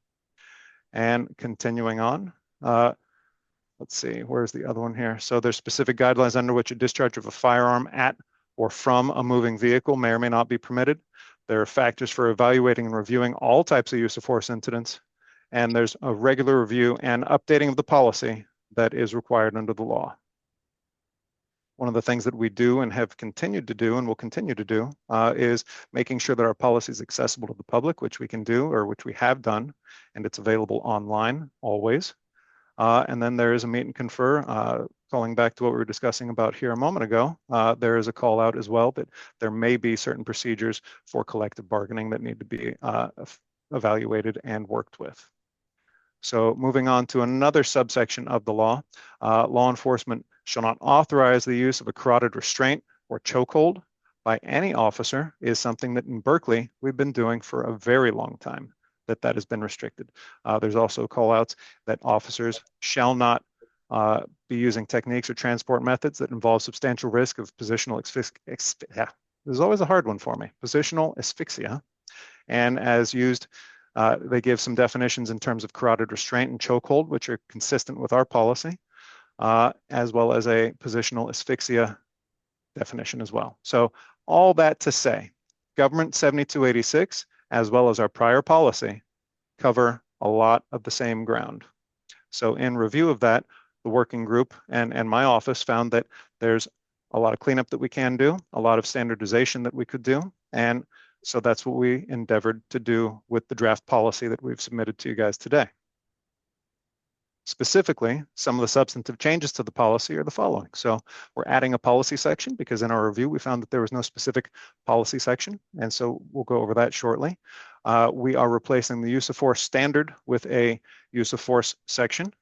And continuing on, Let's see, where's the other one here? So there's specific guidelines under which a discharge of a firearm at or from a moving vehicle may or may not be permitted. There are factors for evaluating and reviewing all types of use of force incidents. And there's a regular review and updating of the policy that is required under the law. One of the things that we do and have continued to do and will continue to do is making sure that our policy is accessible to the public, which we can do, or which we have done, and it's available online always. And then there is a meet and confer, calling back to what we were discussing about here a moment ago. There is a call out as well that there may be certain procedures for collective bargaining that need to be evaluated and worked with. So moving on to another subsection of the law, law enforcement shall not authorize the use of a carotid restraint or chokehold by any officer is something that in Berkeley we've been doing for a very long time, that has been restricted. There's also call outs that officers shall not be using techniques or transport methods that involve substantial risk of positional asphyxia. This is always a hard one for me, positional asphyxia. And as used, they give some definitions in terms of carotid restraint and chokehold, which are consistent with our policy, as well as a positional asphyxia definition as well. So all that to say, Government 7286, as well as our prior policy, cover a lot of the same ground. So in review of that, the working group and my office found that there's a lot of cleanup that we can do, a lot of standardization that we could do, and so that's what we endeavored to do with the draft policy that we've submitted to you guys today. Specifically, some of the substantive changes to the policy are the following. So we're adding a policy section because in our review, we found that there was no specific policy section. And so we'll go over that shortly. We are replacing the use of force standard with a use of force section.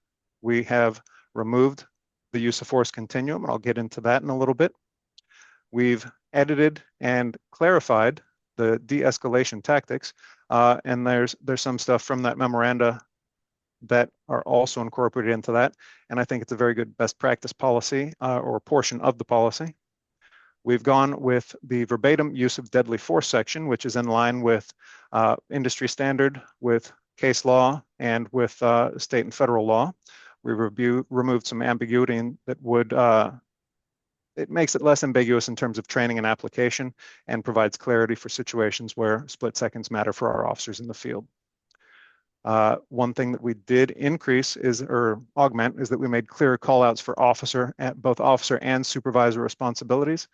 We have removed the use of force continuum, and I'll get into that in a little bit. We've edited and clarified the de-escalation tactics, and there's some stuff from that memoranda that are also incorporated into that. And I think it's a very good best practice policy or portion of the policy. We've gone with the verbatim use of deadly force section, which is in line with industry standard, with case law, and with state and federal law. We removed some ambiguity that would, it makes it less ambiguous in terms of training and application and provides clarity for situations where split seconds matter for our officers in the field. One thing that we did increase or augment is that we made clearer call outs for both officer and supervisor responsibilities.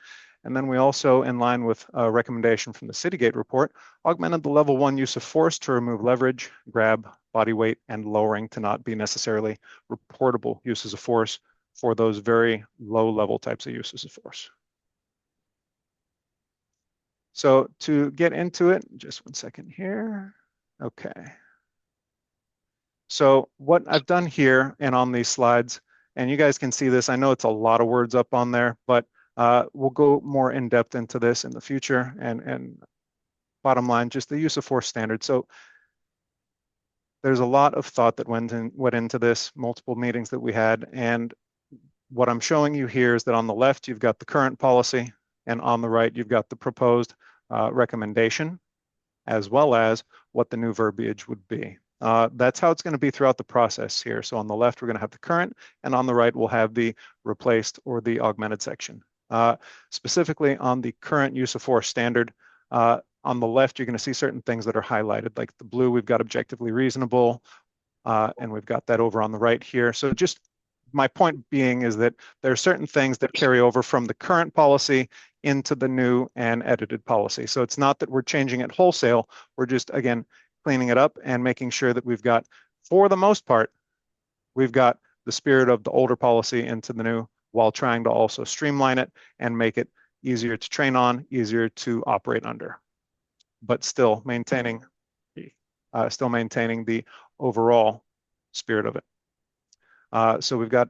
And then we also, in line with a recommendation from the Citygate report, augmented the level 1 use of force to remove leverage, grab, body weight, and lowering to not be necessarily reportable uses of force for those very low level types of uses of force. So to get into it, just one second here. Okay. So what I've done here and on these slides, and you guys can see this, I know it's a lot of words up on there, but we'll go more in depth into this in the future. And bottom line, just the use of force standard. So there's a lot of thought that went into this, multiple meetings that we had. And what I'm showing you here is that on the left, you've got the current policy, and on the right, you've got the proposed recommendation, as well as what the new verbiage would be. That's how it's going to be throughout the process here. So on the left, we're going to have the current, and on the right, we'll have the replaced or the augmented section. Specifically on the current use of force standard, on the left, you're going to see certain things that are highlighted, like the blue, we've got objectively reasonable, and we've got that over on the right here. So just my point being is that there are certain things that carry over from the current policy into the new and edited policy. So it's not that we're changing it wholesale. We're just, again, cleaning it up and making sure that we've got, for the most part, we've got the spirit of the older policy into the new, while trying to also streamline it and make it easier to train on, easier to operate under, but still maintaining the overall spirit of it. So we've got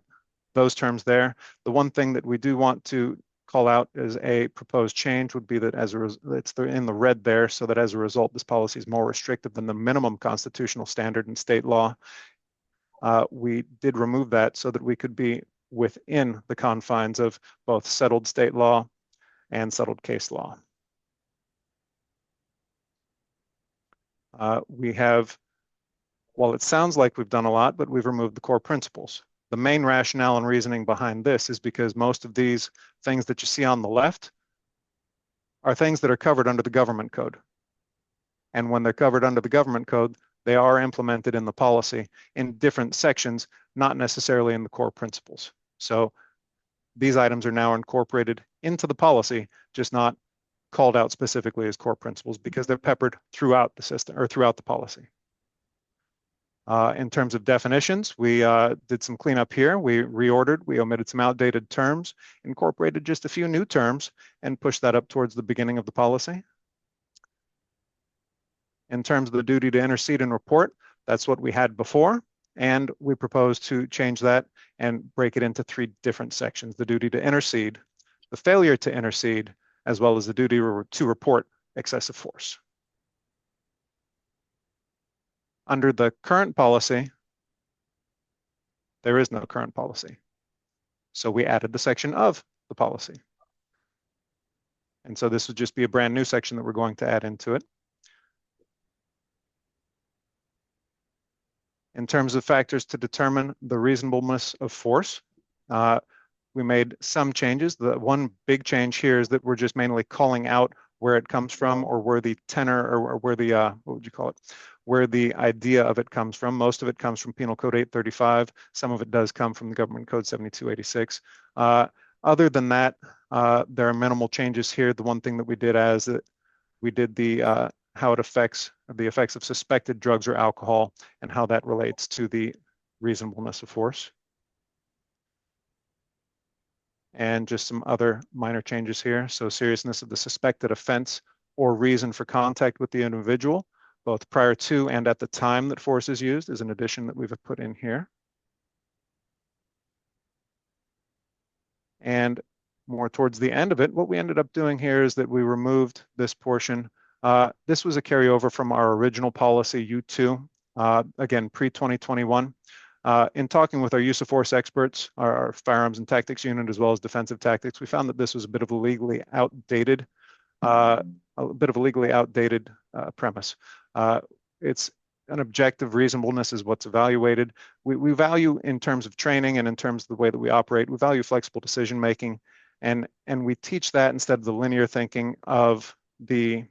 those terms there. The one thing that we do want to call out as a proposed change would be that it's in the red there, so that as a result, this policy is more restrictive than the minimum constitutional standard in state law. We did remove that so that we could be within the confines of both settled state law and settled case law. We have While it sounds like we've done a lot, but we've removed the core principles. The main rationale and reasoning behind this is because most of these things that you see on the left are things that are covered under the government code. And when they're covered under the government code, they are implemented in the policy in different sections, not necessarily in the core principles. So these items are now incorporated into the policy, just not called out specifically as core principles because they're peppered throughout the system or throughout the policy. In terms of definitions, we did some cleanup here. We reordered, we omitted some outdated terms, incorporated just a few new terms, and pushed that up towards the beginning of the policy. In terms of the duty to intercede and report, that's what we had before, and we propose to change that and break it into 3 different sections: the duty to intercede, the failure to intercede, as well as the duty to report excessive force. Under the current policy, there is no current policy. So we added the section of the policy. And so this would just be a brand new section that we're going to add into it. In terms of factors to determine the reasonableness of force, we made some changes. The one big change here is that we're just mainly calling out where it comes from, or where the tenor, or where the, what would you call it? Where the idea of it comes from. Most of it comes from Penal Code 835. Some of it does come from the Government Code 7286. Other than that, there are minimal changes here. The one thing that we did as we did the how it affects the effects of suspected drugs or alcohol and how that relates to the reasonableness of force. And just some other minor changes here. So seriousness of the suspected offense or reason for contact with the individual, both prior to and at the time that force is used, is an addition that we've put in here. And more towards the end of it, what we ended up doing here is that we removed this portion. This was a carryover from our original policy U2, again, pre-2021. In talking with our use of force experts, our firearms and tactics unit, as well as defensive tactics, we found that this was a bit of a legally outdated, premise. It's an objective reasonableness is what's evaluated. We value, in terms of training and in terms of the way that we operate, we value flexible decision making, and we teach that instead of the linear thinking of the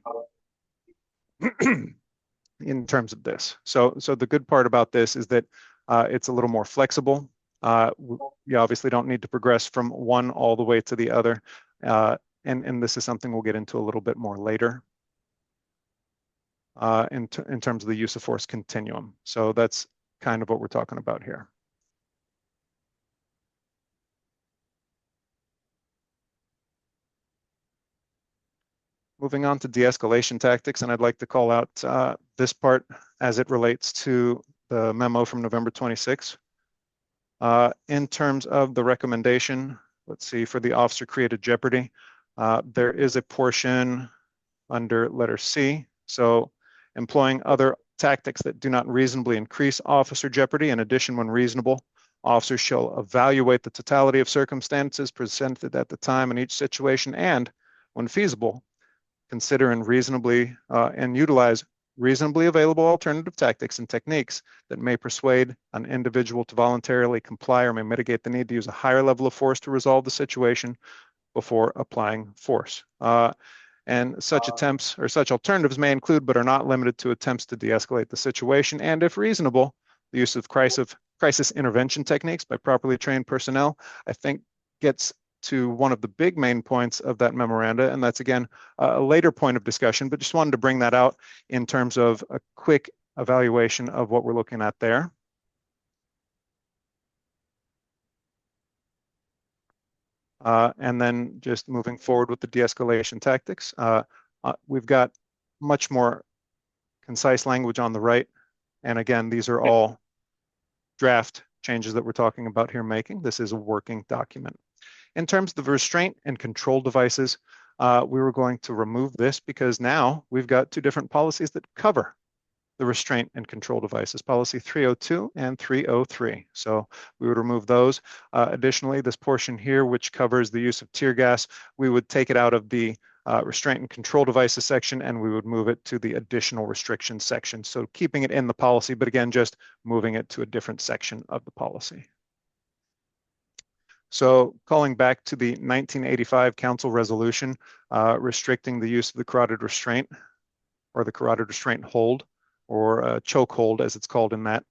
in terms of this. So the good part about this is that it's a little more flexible. You obviously don't need to progress from one all the way to the other. And this is something we'll get into a little bit more later in terms of the use of force continuum. So that's kind of what we're talking about here. Moving on to de-escalation tactics, and I'd like to call out this part as it relates to the memo from November 26. In terms of the recommendation, let's see, for the officer created jeopardy, there is a portion under letter C. So employing other tactics that do not reasonably increase officer jeopardy. In addition, when reasonable, officers shall evaluate the totality of circumstances presented at the time in each situation, and when feasible, consider and reasonably and utilize reasonably available alternative tactics and techniques that may persuade an individual to voluntarily comply or may mitigate the need to use a higher level of force to resolve the situation before applying force. And such attempts or such alternatives may include, but are not limited to, attempts to de-escalate the situation, and if reasonable, the use of crisis intervention techniques by properly trained personnel, I think gets to one of the big main points of that memoranda, and that's, again, a later point of discussion, but just wanted to bring that out in terms of a quick evaluation of what we're looking at there. And then just moving forward with the de-escalation tactics, we've got much more concise language on the right. And again, these are all draft changes that we're talking about here making. This is a working document. In terms of the restraint and control devices, we were going to remove this because now we've got 2 different policies that cover the restraint and control devices, policy 302 and 303. So we would remove those. Additionally, this portion here, which covers the use of tear gas, we would take it out of the restraint and control devices section, and we would move it to the additional restrictions section. So keeping it in the policy, but again, just moving it to a different section of the policy. So calling back to the 1985 council resolution restricting the use of the carotid restraint or the carotid restraint hold or choke hold as it's called in that,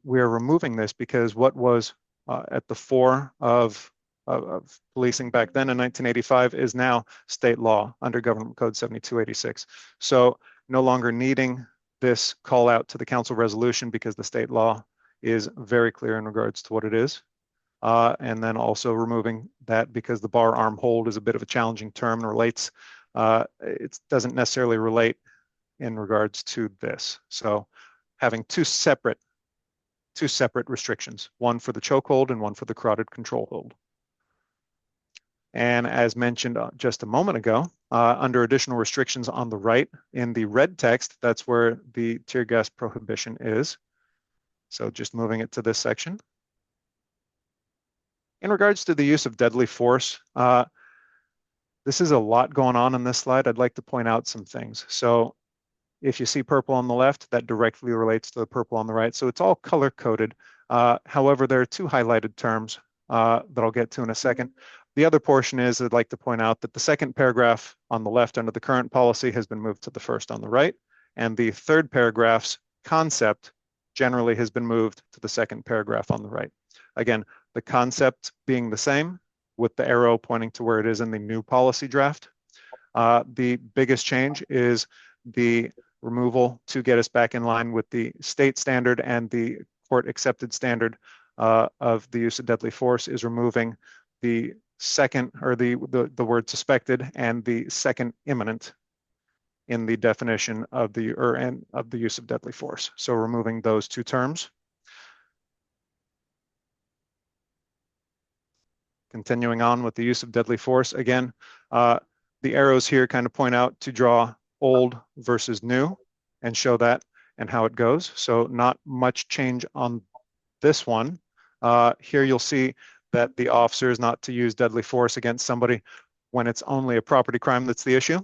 we're removing this because what was at the fore of policing back then in 1985 is now state law under Government Code 7286. So no longer needing this call out to the council resolution because the state law is very clear in regards to what it is. And then also removing that because the bar arm hold is a bit of a challenging term and relates, it doesn't necessarily relate in regards to this. So having two separate restrictions, one for the chokehold and one for the carotid control hold. And as mentioned just a moment ago, under additional restrictions on the right in the red text, that's where the tear gas prohibition is. So just moving it to this section. In regards to the use of deadly force, this is a lot going on in this slide. I'd like to point out some things. So if you see purple on the left, that directly relates to the purple on the right. So it's all color coded. However, there are two highlighted terms that I'll get to in a second. The other portion is I'd like to point out that the second paragraph on the left under the current policy has been moved to the first on the right. And the third paragraph's concept generally has been moved to the second paragraph on the right. Again, the concept being the same with the arrow pointing to where it is in the new policy draft. The biggest change is the removal to get us back in line with the state standard and the court accepted standard of the use of deadly force is removing the second or the word suspected and the second imminent in the definition of the use of deadly force. So removing those two terms. Continuing on with the use of deadly force, again, the arrows here kind of point out to draw old versus new and show that and how it goes. So not much change on this one. Here you'll see that the officer is not to use deadly force against somebody when it's only a property crime that's the issue.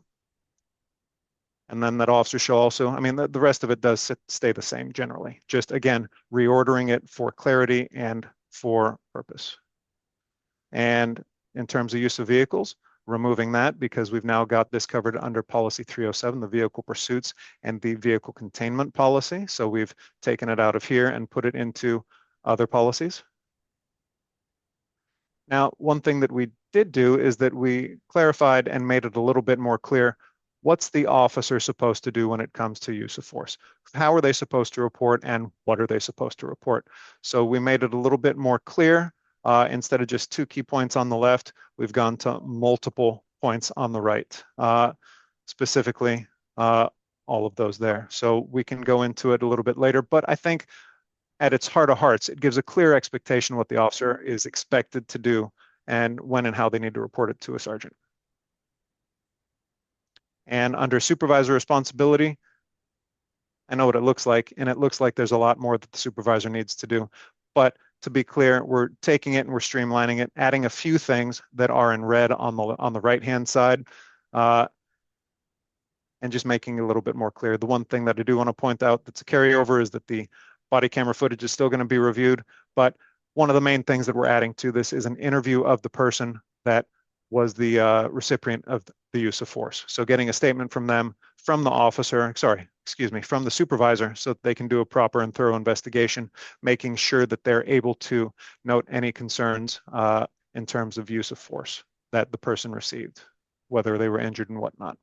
And then that officer shall also, I mean, the rest of it does stay the same generally. Just again, reordering it for clarity and for purpose. And in terms of use of vehicles, removing that because we've now got this covered under policy 307, the vehicle pursuits and the vehicle containment policy. So we've taken it out of here and put it into other policies. Now, one thing that we did do is that we clarified and made it a little bit more clear. What's the officer supposed to do when it comes to use of force? How are they supposed to report and what are they supposed to report? So we made it a little bit more clear. Instead of just two key points on the left, we've gone to multiple points on the right, specifically all of those there. So we can go into it a little bit later, but I think at its heart of hearts, it gives a clear expectation what the officer is expected to do and when and how they need to report it to a sergeant. And under supervisor responsibility, I know what it looks like, and it looks like there's a lot more that the supervisor needs to do. But to be clear, we're taking it and we're streamlining it, adding a few things that are in red on the right-hand side, and just making it a little bit more clear. The one thing that I do want to point out that's a carryover is that the body camera footage is still going to be reviewed, but one of the main things that we're adding to this is an interview of the person that was the recipient of the use of force. So getting a statement from them, from the officer, from the supervisor, so that they can do a proper and thorough investigation, making sure that they're able to note any concerns in terms of use of force that the person received, whether they were injured and whatnot.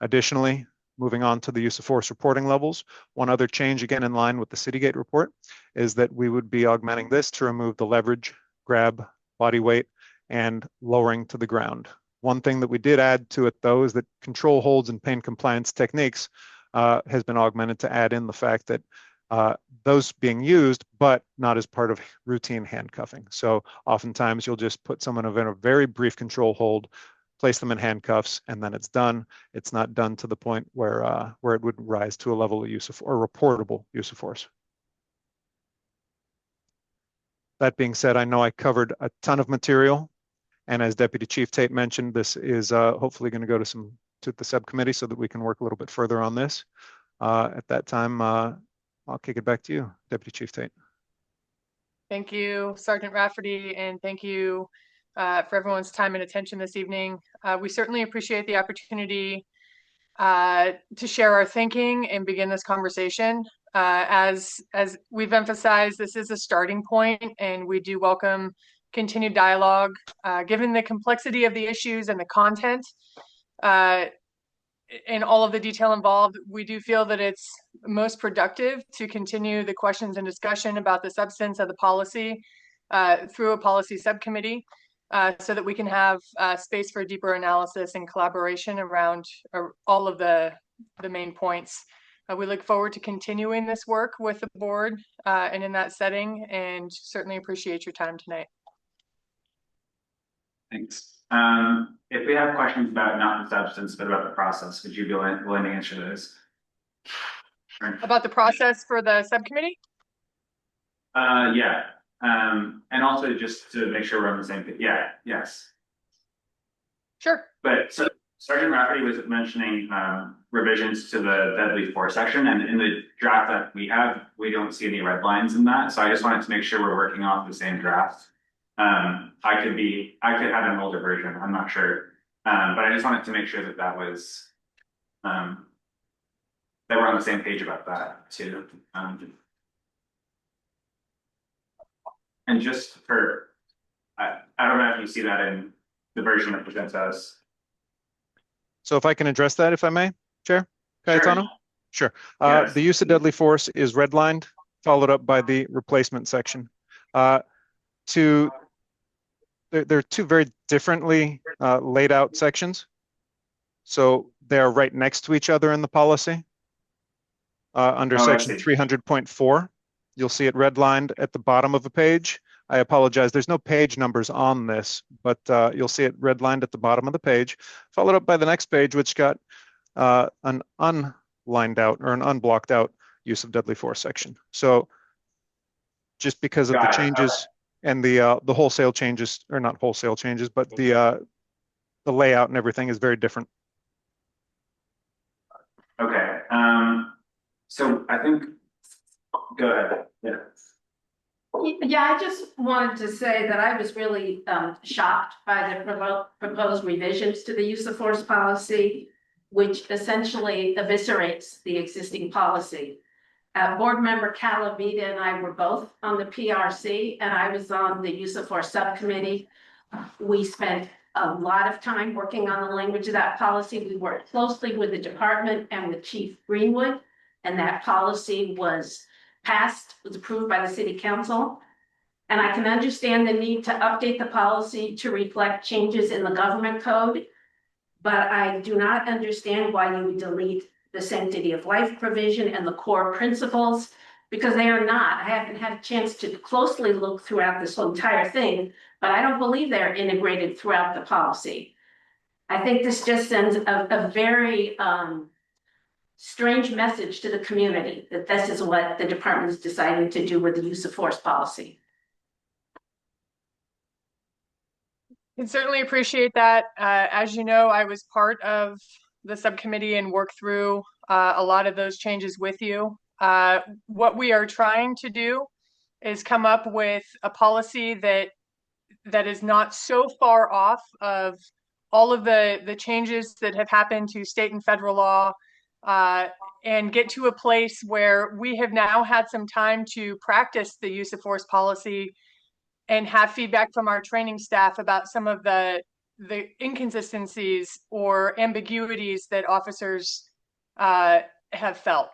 Additionally, moving on to the use of force reporting levels, one other change, again in line with the Citygate report, is that we would be augmenting this to remove the leverage, grab, body weight, and lowering to the ground. One thing that we did add to it, though, is that control holds and pain compliance techniques has been augmented to add in the fact that those being used, but not as part of routine handcuffing. So oftentimes you'll just put someone in a very brief control hold, place them in handcuffs, and then it's done. It's not done to the point where it would rise to a level of use of or reportable use of force. That being said, I know I covered a ton of material And as Deputy Chief Tate mentioned, this is hopefully going to go to the subcommittee so that we can work a little bit further on this. At that time, I'll kick it back to you, Deputy Chief Tate. Thank you, Sergeant Rafferty, and thank you for everyone's time and attention this evening. We certainly appreciate the opportunity to share our thinking and begin this conversation. As we've emphasized, this is a starting point, and we do welcome continued dialogue. Given the complexity of the issues and the content, and all of the detail involved, we do feel that it's most productive to continue the questions and discussion about the substance of the policy through a policy subcommittee so that we can have space for deeper analysis and collaboration around all of the main points. We look forward to continuing this work with the board and in that setting, and certainly appreciate your time tonight. Thanks. If we have questions about not the substance, but about the process, would you be willing to answer those? About the process for the subcommittee? Yeah. And also just to make sure we're on the same page. Yeah, yes. Sure. But so Sergeant Rafferty was mentioning revisions to the deadly force section, and in the draft that we have, we don't see any red lines in that. So I just wanted to make sure we're working off the same draft. I could have an older version, I'm not sure. But I just wanted to make sure that that was, that we're on the same page about that too. And just for, I don't know if you see that in the version that presents us. So if I can address that, if I may, Chair Cayetano? Sure. Yes. The use of deadly force is redlined, followed up by the replacement section. They're two very differently laid out sections. So they're right next to each other in the policy. Under section 300.4, you'll see it redlined at the bottom of a page. I apologize, there's no page numbers on this, but you'll see it redlined at the bottom of the page, followed up by the next page, which got an unlined out or an unblocked out use of deadly force section. So just because of the changes and the wholesale changes, or not wholesale changes, but the layout and everything is very different. Okay. So I think, go ahead. Yeah. Yeah, I just wanted to say that I was really shocked by the proposed revisions to the use of force policy, which essentially eviscerates the existing policy. Board member Calavita and I were both on the PRC, and I was on the use of force subcommittee. We spent a lot of time working on the language of that policy. We worked closely with the department and with Chief Greenwood, and that policy was passed, was approved by the city council. And I can understand the need to update the policy to reflect changes in the government code, but I do not understand why you would delete the sanctity of life provision and the core principles, because they are not. I haven't had a chance to closely look throughout this whole entire thing, but I don't believe they're integrated throughout the policy. I think this just sends a very strange message to the community that this is what the department is deciding to do with the use of force policy. I can certainly appreciate that. As you know, I was part of the subcommittee and worked through a lot of those changes with you. What we are trying to do is come up with a policy that is not so far off of all of the changes that have happened to state and federal law, and get to a place where we have now had some time to practice the use of force policy and have feedback from our training staff about some of the inconsistencies or ambiguities that officers have felt.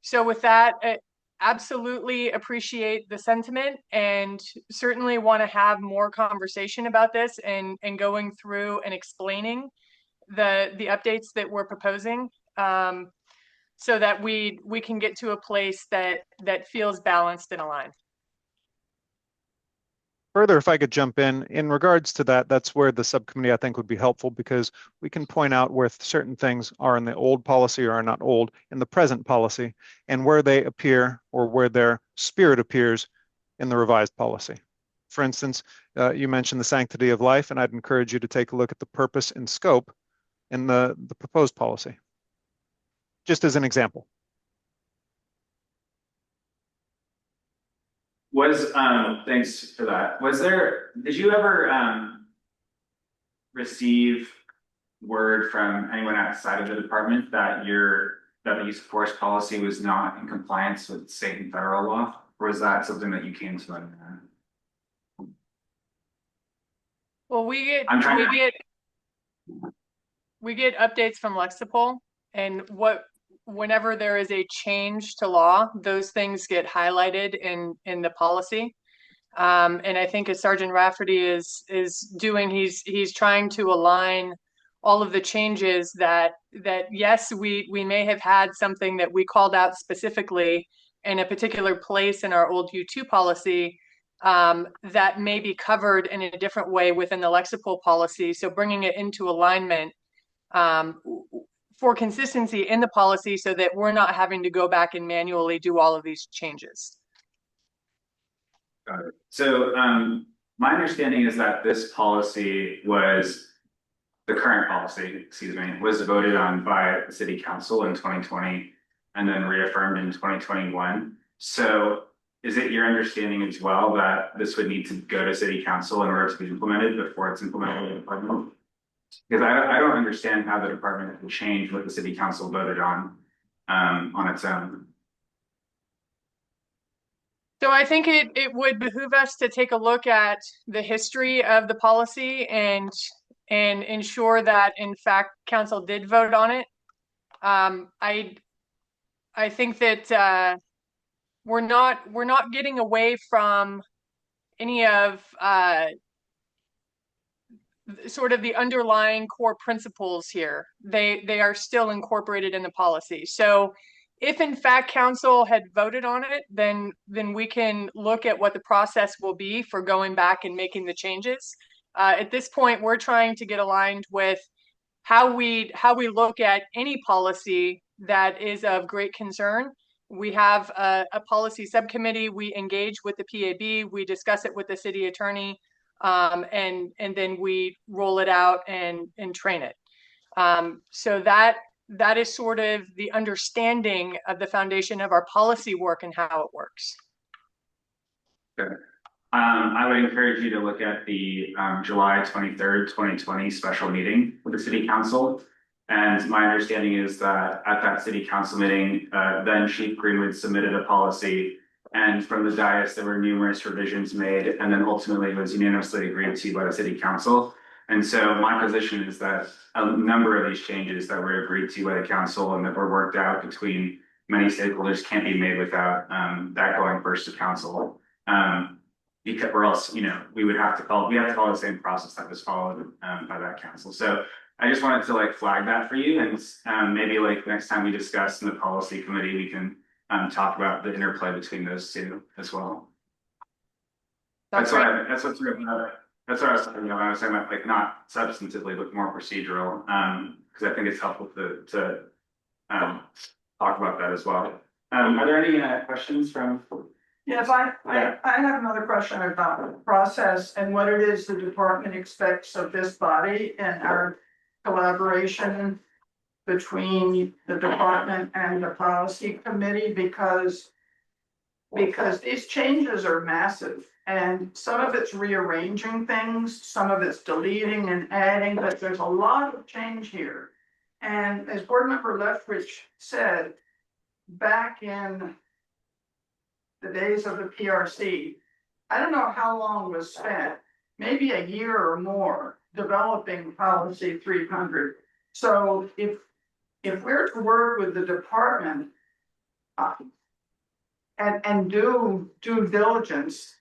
So with that, I absolutely appreciate the sentiment and certainly want to have more conversation about this and going through and explaining the updates that we're proposing, so that we can get to a place that feels balanced and aligned. Further, if I could jump in regards to that, that's where the subcommittee I think would be helpful, because we can point out where certain things are in the old policy or are not old in the present policy, and where they appear or where their spirit appears in the revised policy. For instance, You mentioned the sanctity of life, and I'd encourage you to take a look at the purpose and scope in the proposed policy, just as an example. Thanks for that. Did you ever receive word from anyone outside of the department that the use of force policy was not in compliance with state and federal law? Or was that something that you came to understand? Well, we get updates from Lexipol, and whenever there is a change to law, those things get highlighted in the policy. And I think as Sergeant Rafferty is doing, he's trying to align all of the changes that yes, we may have had something that we called out specifically in a particular place in our old U2 policy, that may be covered in a different way within the Lexipol policy. So bringing it into alignment for consistency in the policy so that we're not having to go back and manually do all of these changes. Got it. So my understanding is that this policy was, the current policy, excuse me, was voted on by the city council in 2020 and then reaffirmed in 2021. So is it your understanding as well that this would need to go to city council in order to be implemented before it's implemented in the department? Because I don't understand how the department can change what the city council voted on its own. So I think it would behoove us to take a look at the history of the policy and ensure that in fact council did vote on it. I think that we're not getting away from any of sort of the underlying core principles here. They are still incorporated in the policy. So if in fact council had voted on it, then we can look at what the process will be for going back and making the changes. At this point, we're trying to get aligned with how we look at any policy that is of great concern. We have a policy subcommittee. We engage with the PAB. We discuss it with the city attorney, and then we roll it out and train it. So that is sort of the understanding of the foundation of our policy work and how it works. Okay. I would encourage you to look at the July 23rd, 2020 special meeting with the city council. And my understanding is that at that city council meeting, then Chief Greenwood submitted a policy, and from the dais, there were numerous revisions made, and then ultimately it was unanimously agreed to by the city council. And so my position is that a number of these changes that were agreed to by the council and that were worked out between many stakeholders can't be made without that going first to council. Because or else, we have to follow the same process that was followed by that council. So I just wanted to flag that for you, and maybe next time we discuss in the policy committee, we can talk about the interplay between those two as well. That's what I was talking about. I was saying that not substantively, but more procedural, because I think it's helpful to talk about that as well. Are there any questions from? Yes, I have another question about the process and what it is the department expects of this body and our collaboration between the department and the policy committee, because these changes are massive, and some of it's rearranging things, some of it's deleting and adding, but there's a lot of change here. And as board member Lethbridge said, back in the days of the PRC, I don't know how long was spent, maybe a year or more, developing policy 300. So if we're to work with the department and do due diligence,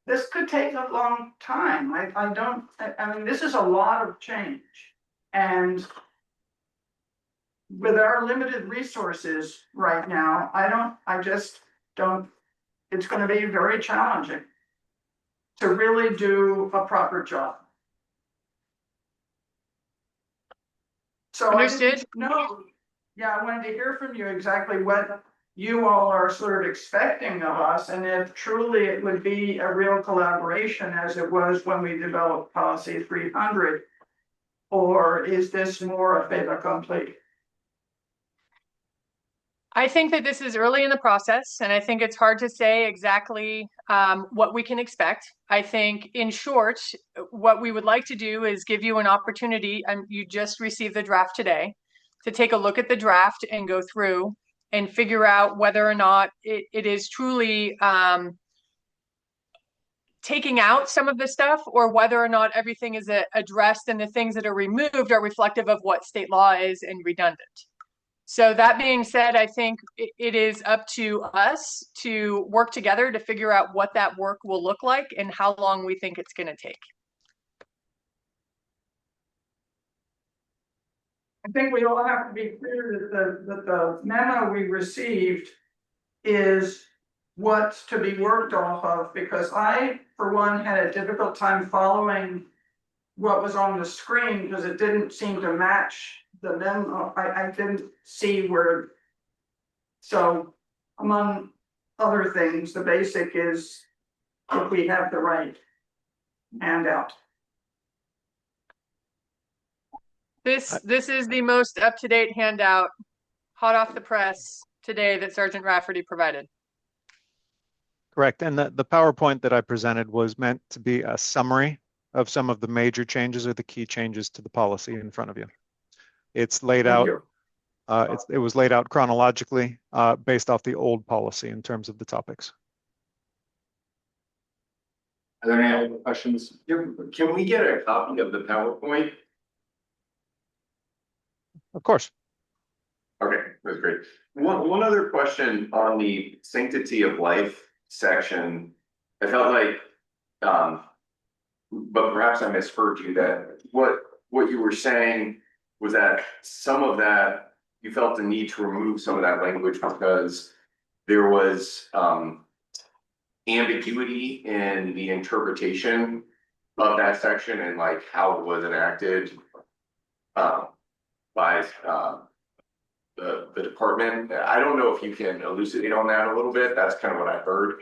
this could take a long time. I mean, this is a lot of change, and with our limited resources right now, I just don't, it's going to be very challenging to really do a proper job. So Understood. I wanted to hear from you exactly what you all are sort of expecting of us, and if truly it would be a real collaboration as it was when we developed policy 300, or is this more a fait accompli? I think that this is early in the process, and I think it's hard to say exactly what we can expect. I think, in short, what we would like to do is give you an opportunity, and you just received the draft today, to take a look at the draft and go through and figure out whether or not it is truly taking out some of the stuff, or whether or not everything is addressed and the things that are removed are reflective of what state law is and redundant. So that being said, I think it is up to us to work together to figure out what that work will look like and how long we think it's going to take. I think we all have to be clear that the memo we received is what's to be worked off of, because I, for one, had a difficult time following what was on the screen because it didn't seem to match the memo. I didn't see where. So among other things, the basic is if we have the right handout. This is the most up-to-date handout, hot off the press today, that Sergeant Rafferty provided. Correct. And the PowerPoint that I presented was meant to be a summary of some of the major changes or the key changes to the policy in front of you. It's laid out. It was laid out chronologically based off the old policy in terms of the topics. Are there any other questions? Can we get a copy of the PowerPoint? Of course. Okay, that's great. One other question on the sanctity of life section. I felt like, but perhaps I misheard you, that what you were saying was that some of that, you felt the need to remove some of that language because there was ambiguity in the interpretation of that section and like how it was enacted by the department. I don't know if you can elucidate on that a little bit. That's kind of what I heard.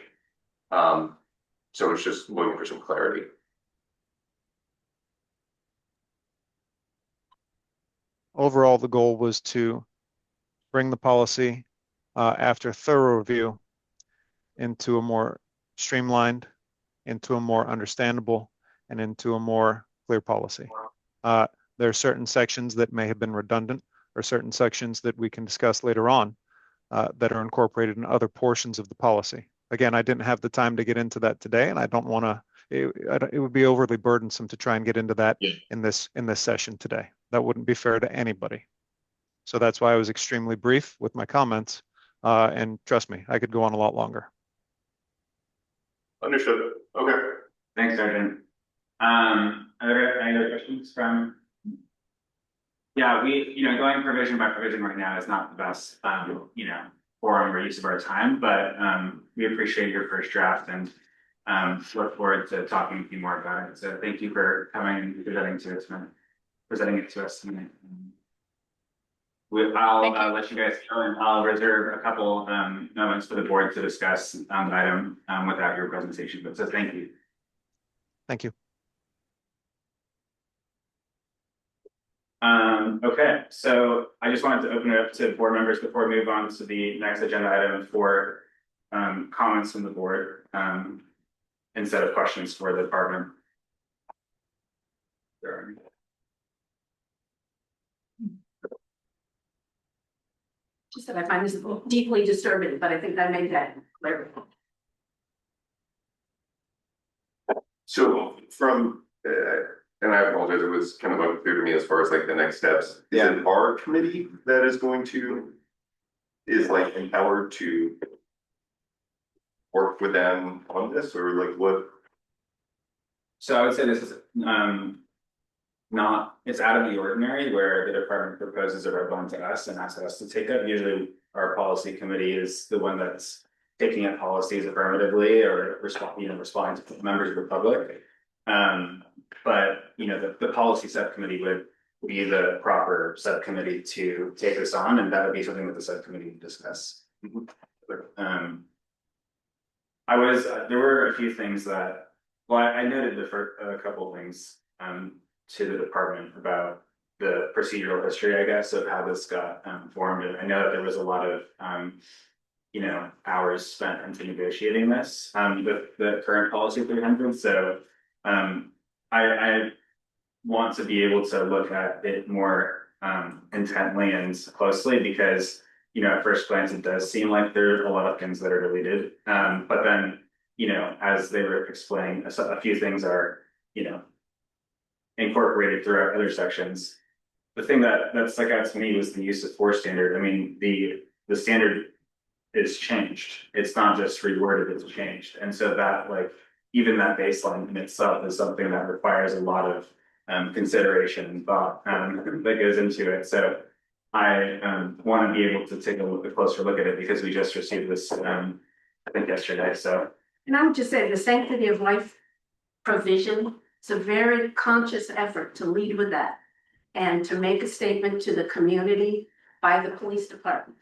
So it's just looking for some clarity. Overall, the goal was to bring the policy after thorough review into a more streamlined, into a more understandable, and into a more clear policy. There are certain sections that may have been redundant, or certain sections that we can discuss later on that are incorporated in other portions of the policy. Again, I didn't have the time to get into that today, and I don't want to. It would be overly burdensome to try and get into that in this session today. That wouldn't be fair to anybody. So that's why I was extremely brief with my comments. And trust me, I could go on a lot longer. Understood. Okay. Thanks, Sergeant. Are there any other questions from? Yeah, going provision by provision right now is not the best, forum or use of our time, but we appreciate your first draft and look forward to talking with you more about it. So thank you for coming and presenting it to us tonight. I'll let you guys go, and I'll reserve a couple moments for the board to discuss the item without your presentation. But so thank you. Thank you. Okay, so I just wanted to open it up to board members before we move on to the next agenda item for comments from the board instead of questions for the department. Just that I find this deeply disturbing, but I think I made that clear. So from, and I apologize, it was kind of unclear to me as far as like the next steps. Is it our committee that is like empowered to work with them on this, or like what? So I would say this is it's out of the ordinary where the department proposes a red line to us and asks us to take up. Usually our policy committee is the one that's taking up policies affirmatively or responding to members of the public. But the policy subcommittee would be the proper subcommittee to take this on, and that would be something that the subcommittee would discuss. There were a few things that, well, I noted a couple of things, to the department about the procedural history, I guess, of how this got, formed. And I know that there was a lot of, hours spent into negotiating this, with the current policy 300. So, I want to be able to look at it more, intently and closely because, at first glance, it does seem like there are a lot of things that are deleted. But then, as they were explaining, a few things are, incorporated throughout other sections. The thing that stuck out to me was the use of force standard. I mean, the standard is changed. It's not just reworded, it's changed. And so that, like, even that baseline in itself is something that requires a lot of consideration and thought that goes into it. So I want to be able to take a closer look at it because we just received this, I think yesterday. So, And I would just say the sanctity of life provision, it's a very conscious effort to lead with that and to make a statement to the community by the police department.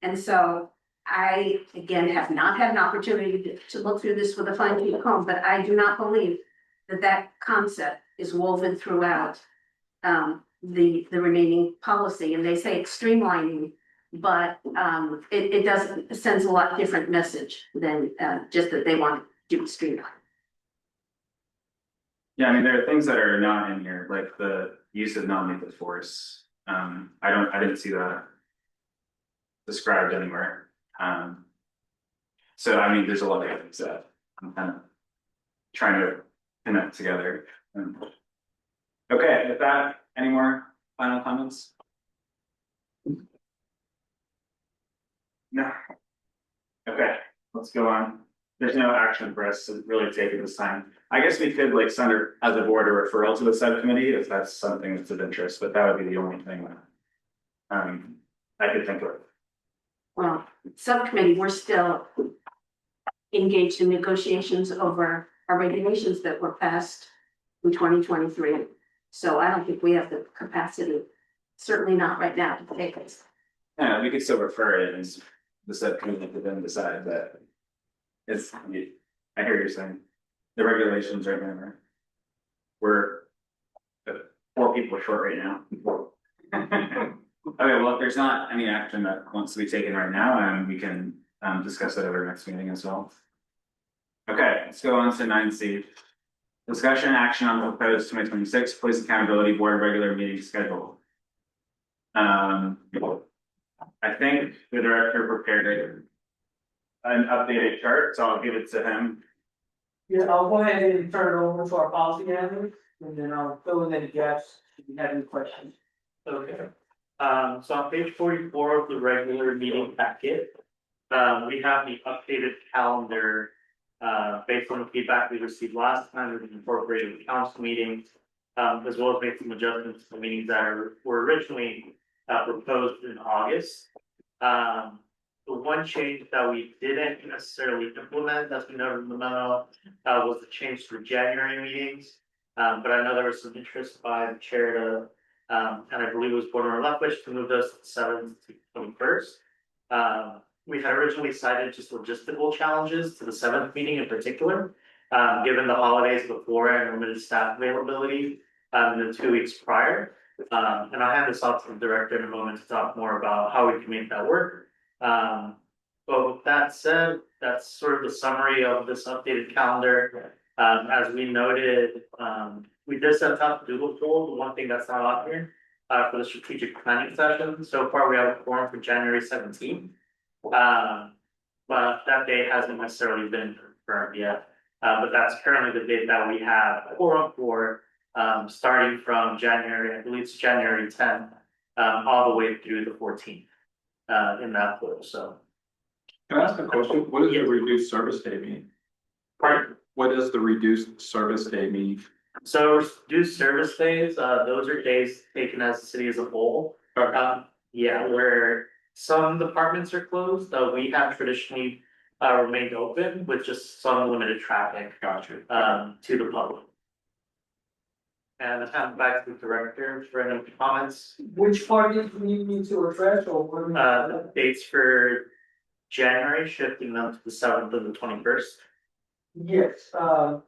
And so I, again, have not had an opportunity to look through this with a fine tooth comb, but I do not believe that that concept is woven throughout the remaining policy. And they say it's streamlining, but it sends a lot different message than just that they want to do streamline. yeah, I mean, there are things that are not in here, like the use of non-lethal force. I didn't see that described anywhere. So I mean, there's a lot of things that I'm kind of trying to connect together. Okay, with that, any more final comments? No. Okay, let's go on. There's no action for us to really take at this time. I guess we could like send her as a board a referral to the subcommittee if that's something that's of interest, but that would be the only thing that I could think of. Well, subcommittee, we're still engaged in negotiations over our regulations that were passed in 2023. So I don't think we have the capacity, certainly not right now, to take it. Yeah, we could still refer it and the subcommittee could then decide that it's, I hear what you're saying. The regulations right now, we're 4 people short right now. Okay, well, if there's not any action that wants to be taken right now, we can discuss it at our next meeting as well. Okay, let's go on to 9C. Discussion and action on the proposed 2026 Police Accountability Board regular meeting schedule. I think the director prepared an updated chart, so I'll give it to him. Yeah, I'll go ahead and turn it over to our policy manager, and then I'll fill in any gaps if you have any questions. Okay. So on page 44 of the regular meeting packet, we have the updated calendar. Based on the feedback we received last time, we've incorporated the council meetings, as well as made some adjustments to the meetings that were originally proposed in August. The one change that we didn't necessarily implement, as we noted in the memo, was the change to January meetings. But I know there was some interest by the chair to, and I believe it was Board Member Leftwich, to move those to the 7th to 21st. We had originally cited just logistical challenges to the 7th meeting in particular, given the holidays before and limited staff availability in the 2 weeks prior. And I'll hand this off to the director in a moment to talk more about how we can make that work. But with that said, that's sort of the summary of this updated calendar. As we noted, we did send out the Google poll, the one thing that's not on here, for the strategic planning session. So far, we have a quorum for January 17th. But that date hasn't necessarily been confirmed yet. But that's currently the date that we have a quorum for, starting from January, I believe it's January 10th, all the way through the 14th, in that poll. So. Can I ask a question? What does the reduced service day mean? Pardon? What does the reduced service day mean? So reduced service days, those are days taken as the city as a whole. Yeah, where some departments are closed, though we have traditionally remained open with just some limited traffic. Gotcha. To the public. And I'll hand back to the director for any comments. Which part do you need me to address or what? Dates for January, shifting them to the 7th and the 21st. Yes,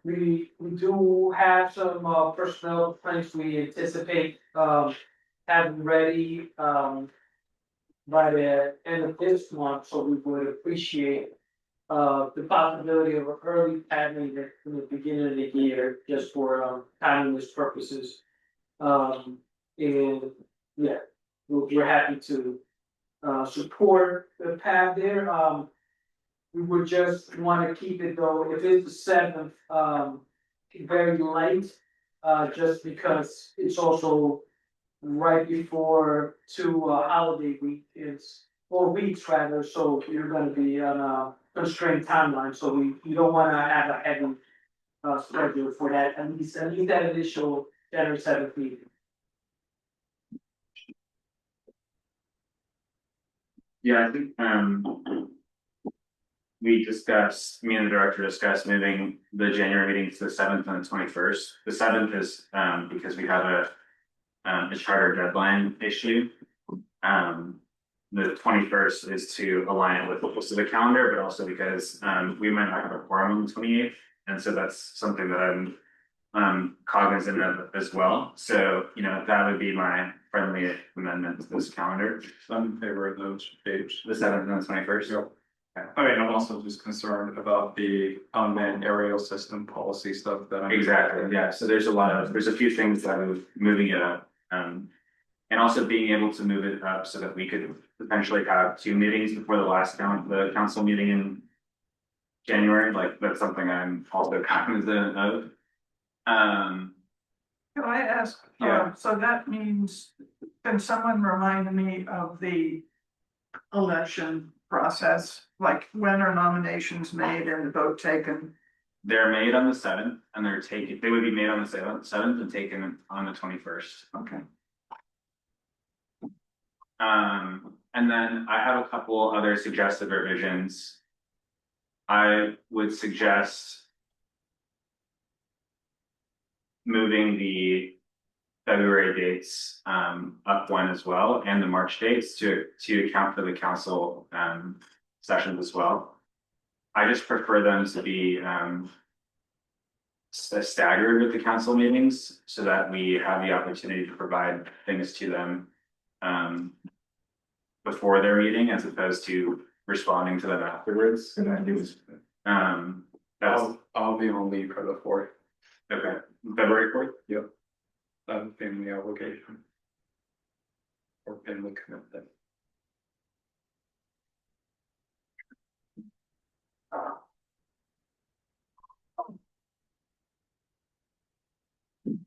we do have some, personnel plans we anticipate, having ready, by the end of this month, so we would appreciate, the possibility of an early padding in the beginning of the year, just for, timeliness purposes. And, yeah, we're happy to, support the PAB there, we would just wanna keep it though, if it's the 7th, very light. Just because it's also right before two holiday weekends, or weeks rather, so you're gonna be on a constrained timeline, so we don't wanna have a heavy schedule for that, at least that initial January 7th meeting. Yeah, I think, we discussed, me and the director discussed moving the January meeting to the 7th and the 21st. The 7th is, because we have a charter deadline issue. The 21st is to align it with the rest of the calendar, but also because, we might not have a quorum on the 28th. And so that's something that I'm cognizant of as well. So, that would be my friendly amendment to this calendar. I'm in favor of those dates. The 7th and the 21st. Yep. I mean, I'm also just concerned about the unmanned aerial system policy stuff that I'm. Exactly, yeah, so there's a few things that are moving it up. And also being able to move it up so that we could potentially have 2 meetings before the council meeting in January, like, that's something I'm also cognizant of. Can I ask, Yeah. so that means, can someone remind me of the election process? Like, when are nominations made and the vote taken? They're made on the 7th and they would be made on the 7th and taken on the 21st. Okay. And then I have a couple other suggested revisions. I would suggest moving the February dates up one as well, and the March dates to account for the council sessions as well. I just prefer them to be staggered with the council meetings so that we have the opportunity to provide things to them before their meeting as opposed to responding to them afterwards. That's I'll be on leave for the 4th. okay. February 4th? Yep. Family obligation. Or family commitment.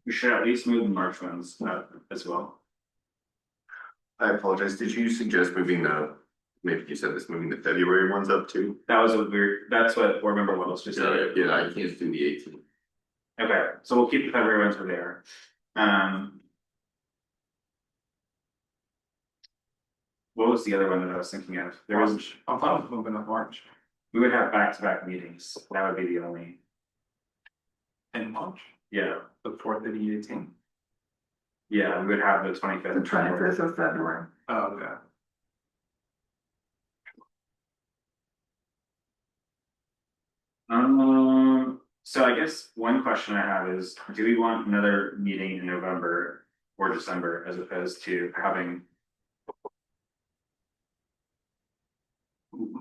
We should at least move the March ones as well. I apologize, did you suggest maybe you said this, moving the February ones up too? That's what board member Wells just said. Yeah, I can't do the 18th. Okay, so we'll keep the February ones where they are. What was the other one that I was thinking of? There was, I'm fine with moving up March. we would have back-to-back meetings. That would be the only, In March, yeah, the 4th and the 18th. yeah, we would have the 25th. The 25th of February. Oh, yeah. So I guess one question I have is, do we want another meeting in November or December as opposed to having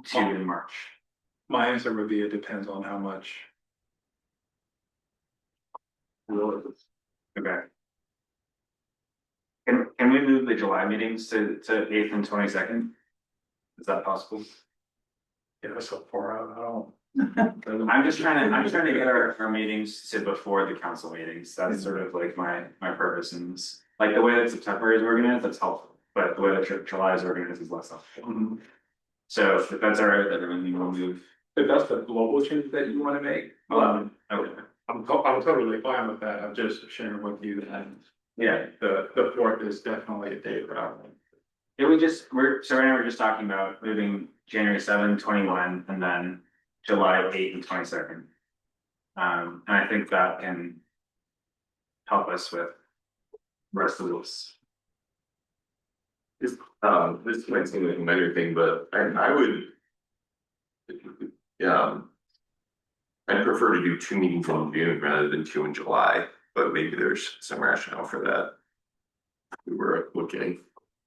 two in March? My answer would be it depends on how much. Okay. Can we move the July meetings to 8th and 22nd? Is that possible? Yeah, it's so far out, I don't. I'm just trying to get our meetings to before the council meetings. That's sort of like my purpose in this. Like the way that September is organized, that's helpful, but the way that July is organized is less helpful. Mm-hmm. So if that's all right, then we will move. If that's the global change that you want to make, Okay. I'm totally fine with that. I'm just sharing with you that. Yeah. The 4th is definitely a day around. Yeah, we're right now we're just talking about moving January 7, 21, and then July 8 and 22nd. And I think that can help us with the rest of this. This might seem like a minor thing, but I would Yeah. I'd prefer to do 2 meetings in June rather than 2 in July, but maybe there's some rationale for that. We were looking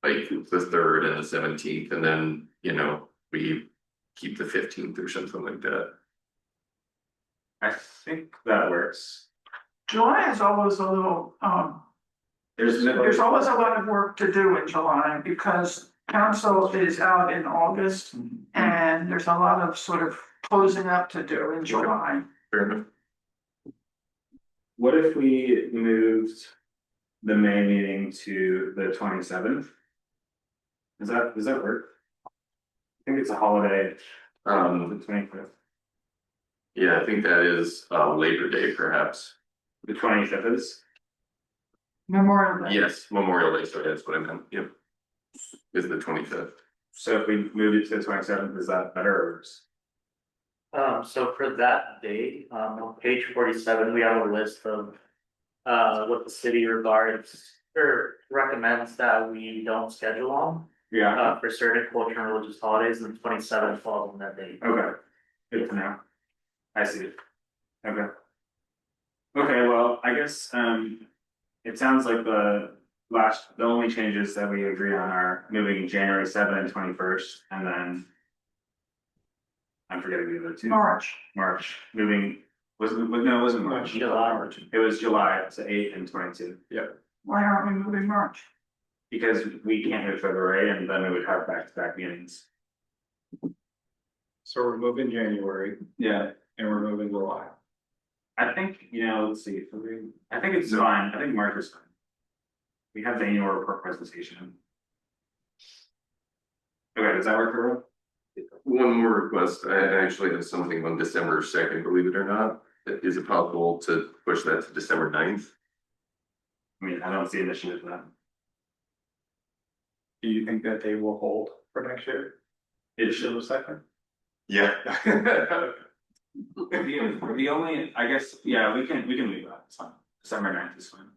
like the 3rd and the 17th, and then, we keep the 15th or something like that. I think that works. July is always a little, there's always a lot of work to do in July because council is out in August and there's a lot of sort of closing up to do in July. Fair enough. What if we moved the May meeting to the 27th? Does that work? I think it's a holiday, the 25th. Yeah, I think that is Labor Day, perhaps. The 25th is? Memorial Day. Yes, Memorial Day, so that's what I meant, yep. Is the 25th. So if we move it to the 27th, is that better or worse? So for that day, on page 47, we have a list of what the city regards or recommends that we don't schedule on. Yeah, For certain cultural and religious holidays, and the 27th falls on that day. okay, good to know. I see. Okay. Okay, well, I guess, it sounds like the only changes that we agree on are moving January 7th and 21st, and then I'm forgetting the other two. March, moving, no, it wasn't March. July. It was July, so 8 and 22. Yep. Why aren't we moving March? Because we can't move February, and then we would have back-to-back meetings. So we're moving January Yeah, and we're moving July. I think, let's see, I think it's fine, I think March is fine. We have the annual report presentation. Okay, does that work for everyone? One more request, I actually have something on December 2nd, believe it or not. Is it possible to push that to December 9th? I mean, I don't see an issue with that. Do you think that they will hold for next year? It should. Second? Yeah. The only, I guess, yeah, we can leave that, it's fine, December 9th is fine.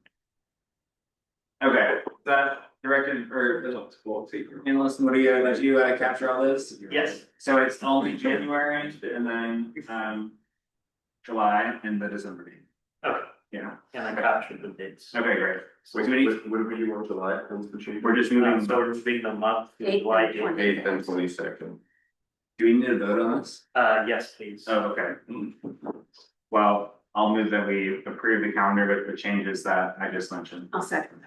Okay, that directed, or, analyst, what do you, let you capture all this? Yes. So it's only January and then, July and the December meeting. Okay, Yeah, and I captured the dates. okay, great. So What do we need, do we want July? we're just moving, So we're moving them up to 8th July and 20th. 8th and 22nd. do we need to vote on this? Yes, please. Oh, okay. Well, I'll move that we approve the calendar with the changes that I just mentioned. I'll second.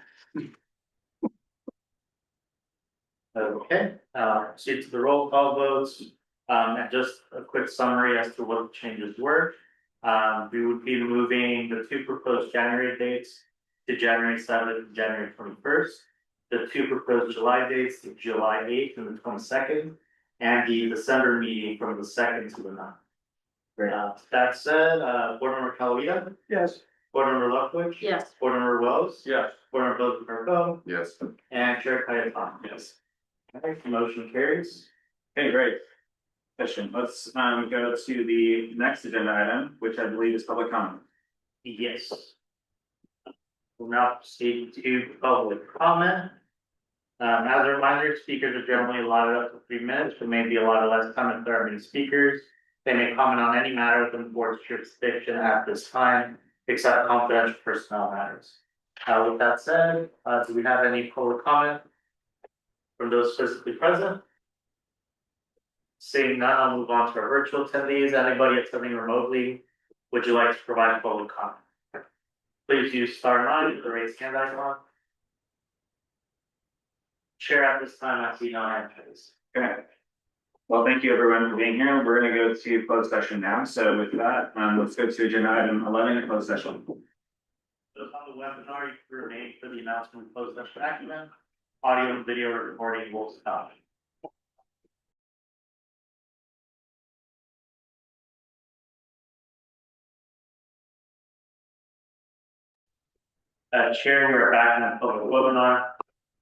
Okay, proceed to the roll call votes. And just a quick summary as to what the changes were. We would be moving the 2 proposed January dates to January 7th and January 21st. The 2 proposed July dates to July 8th and the 22nd. And the December meeting from the 2nd to the 9th. Great. That said, Board Member Calavita, Yes. Board Member Lufwich. Yes. Board Member Wells. Yes. Board Member Burko, Yes. and Chair Kayatani. Yes. Okay, motion carries. Okay, great. Question, let's go to the next agenda item, which I believe is public comment. Yes. We'll now proceed to public comment. As a reminder, speakers are generally allotted up to 3 minutes, but may be allotted less time if there are many speakers. They may comment on any matter within the board's jurisdiction at this time, except confidential personnel matters. With that said, do we have any public comment from those physically present? Seeing none, I'll move on to our virtual attendees. Anybody attending remotely, would you like to provide public comment? Please use *9 with the raised hand icon. Chair, at this time, I see no hand raised. Okay. Well, thank you everyone for being here. We're gonna go to closed session now. So with that, let's go to agenda item 11, closed session. Those on the webinar, you can remain for the announcement of closed session action. Audio and video recording will stop. Chair, we're back in the public webinar.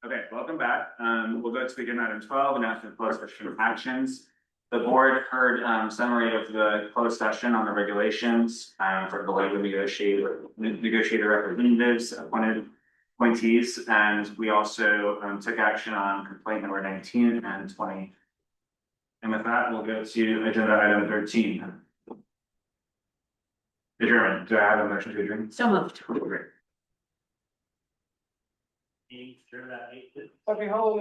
Okay, welcome back. We'll go to agenda item 12, announcement of closed session actions. The board heard summary of the closed session on the regulations for the labor negotiator representatives, appointees, and we also took action on complaint number 19 and 20. And with that, we'll go to agenda item 13. Adjournment. Do I have a motion to adjourn? So moved. Great. Meeting adjourned at 8:50. Happy Halloween.